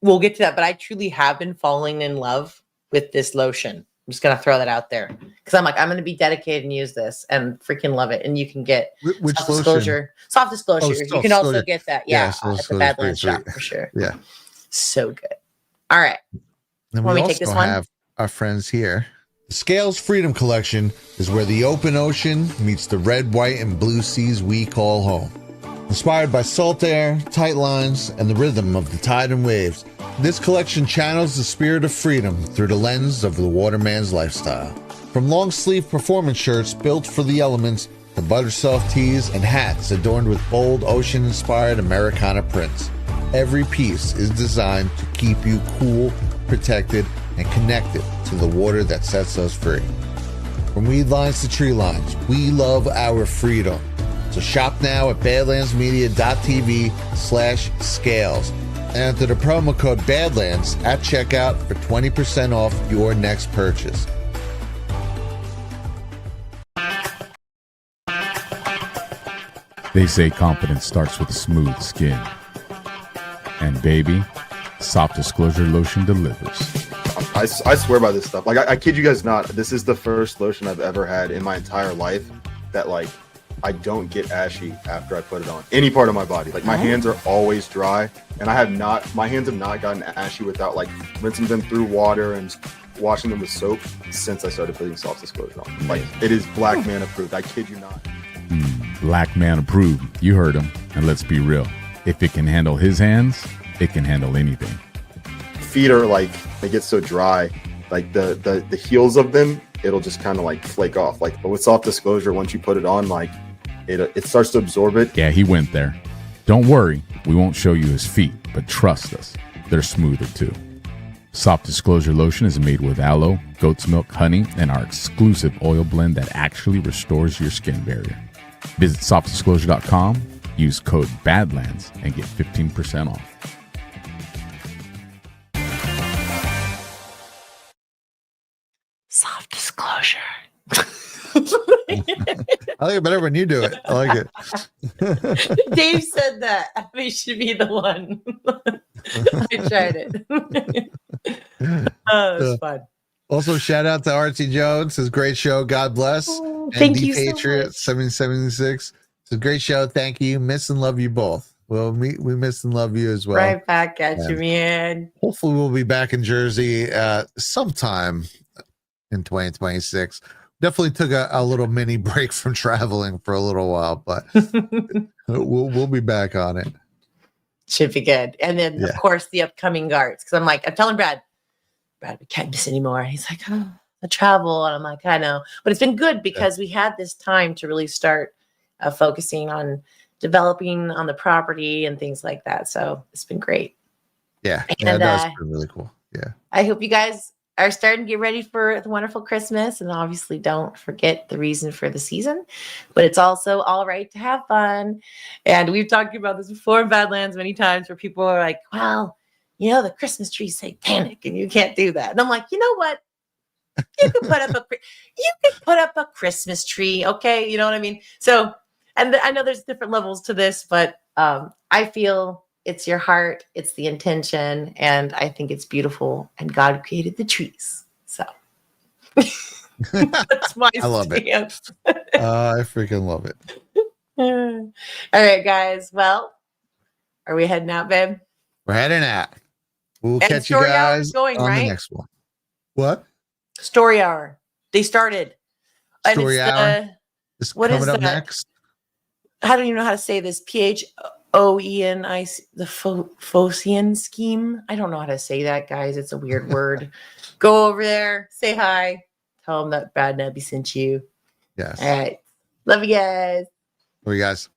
Speaker 2: we'll get to that, but I truly have been falling in love with this lotion. I'm just gonna throw that out there, because I'm gonna be dedicated and use this and freaking love it. And you can get
Speaker 3: which
Speaker 2: soft disclosure. You can also get that, at the Badlands shop for sure.
Speaker 3: Yeah,
Speaker 2: so good. All right,
Speaker 3: and we also take this one? Have our friends here. The Scales Freedom Collection is where the open ocean meets the red, white, and blue seas we call home. Inspired by salt air, tight lines, and the rhythm of the tide and waves, this collection channels the spirit of freedom through the lens of the waterman's lifestyle. From long-sleeve performance shirts built for the elements to butter-soft tees and hats adorned with bold ocean-inspired Americana prints, every piece is designed to keep you cool, protected, and connected to the water that sets us free. From weed lines to tree lines, we love our freedom. So shop now at badlandsmedia.tv/scales and enter the promo code Badlands at checkout for 20% off your next purchase.
Speaker 21: They say confidence starts with a smooth skin. And baby, Soft Disclosure Lotion delivers.
Speaker 22: I swear by this stuff. Like, I kid you guys not. This is the first lotion I've ever had in my entire life that, like, I don't get ashy after I put it on any part of my body. Like, my hands are always dry, and my hands have not gotten ashy without, like, rinsing them through water and washing them with soap since I started putting Soft Disclosure on. Like, it is Black Man approved. I kid you not.
Speaker 21: Black Man approved. You heard him. And let's be real. If it can handle his hands, it can handle anything.
Speaker 22: Feet are like, they get so dry, like the heels of them, it'll just kind of like flake off. Like, but with Soft Disclosure, once you put it on, like it starts to absorb it.
Speaker 21: Yeah, he went there. Don't worry, we won't show you his feet, but trust us, they're smoother too. Soft Disclosure Lotion is made with aloe, goat's milk, honey, and our exclusive oil blend that actually restores your skin barrier. Visit softdisclosure.com, use code BADLANDS, and get 15% off.
Speaker 2: Soft disclosure.
Speaker 3: I like it better when you do it. I like it.
Speaker 2: Dave said that Abbey should be the one. I tried it. Oh, it was fun.
Speaker 3: Also, shout out to Archie Jones. It's a great show. God bless.
Speaker 2: Thank
Speaker 3: and
Speaker 2: you so
Speaker 3: Patriot
Speaker 2: much.
Speaker 3: 776. It's a great show. Thank you. Miss and love you both. Well, we miss and love you as well.
Speaker 2: Right back at you,
Speaker 3: And
Speaker 2: man.
Speaker 3: hopefully, we'll be back in Jersey sometime in 2026. Definitely took a little mini break from traveling for a little while, but we'll be back on it.
Speaker 2: Should be good. And then,
Speaker 3: Yeah.
Speaker 2: of course, the upcoming guards. Because I'm telling Brad, we can't miss anymore. He's like, oh, the travel. And I'm like, I know. But it's been good because we had this time to really start focusing on developing on the property and things like that. So it's been great.
Speaker 3: Yeah.
Speaker 2: And,
Speaker 3: That's been really cool. Yeah.
Speaker 2: I hope you guys are starting to get ready for the wonderful Christmas. And obviously, don't forget the reason for the season. But it's also all right to have fun. And we've talked about this before in Badlands many times where people are like, well, the Christmas tree's satanic and you can't do that. And I'm like, you know what? You can put up a Christmas tree. Okay. You know what I mean? So, and I know there's different levels to this, but I feel it's your heart, it's the intention, and I think it's beautiful. And God created the trees, so that's my
Speaker 3: I love
Speaker 2: stance.
Speaker 3: I freaking love it.
Speaker 2: All right, guys. Well, are we heading out, babe?
Speaker 3: We're heading out. We'll
Speaker 2: And
Speaker 3: catch you
Speaker 2: story hour
Speaker 3: guys
Speaker 2: is going,
Speaker 3: on
Speaker 2: right?
Speaker 3: the next one. What?
Speaker 2: Story hour. They started. And
Speaker 3: Story
Speaker 2: it's
Speaker 3: hour is
Speaker 2: what
Speaker 3: coming
Speaker 2: is
Speaker 3: up
Speaker 2: that?
Speaker 3: next.
Speaker 2: I don't even know how to say this. PHOENI, the Phocian scheme. I don't know how to say that, guys. It's a weird word. Go over there, say hi, tell them that Bad Nebby sent you.
Speaker 3: Yes.
Speaker 2: All right. Love you guys.
Speaker 3: Love you guys.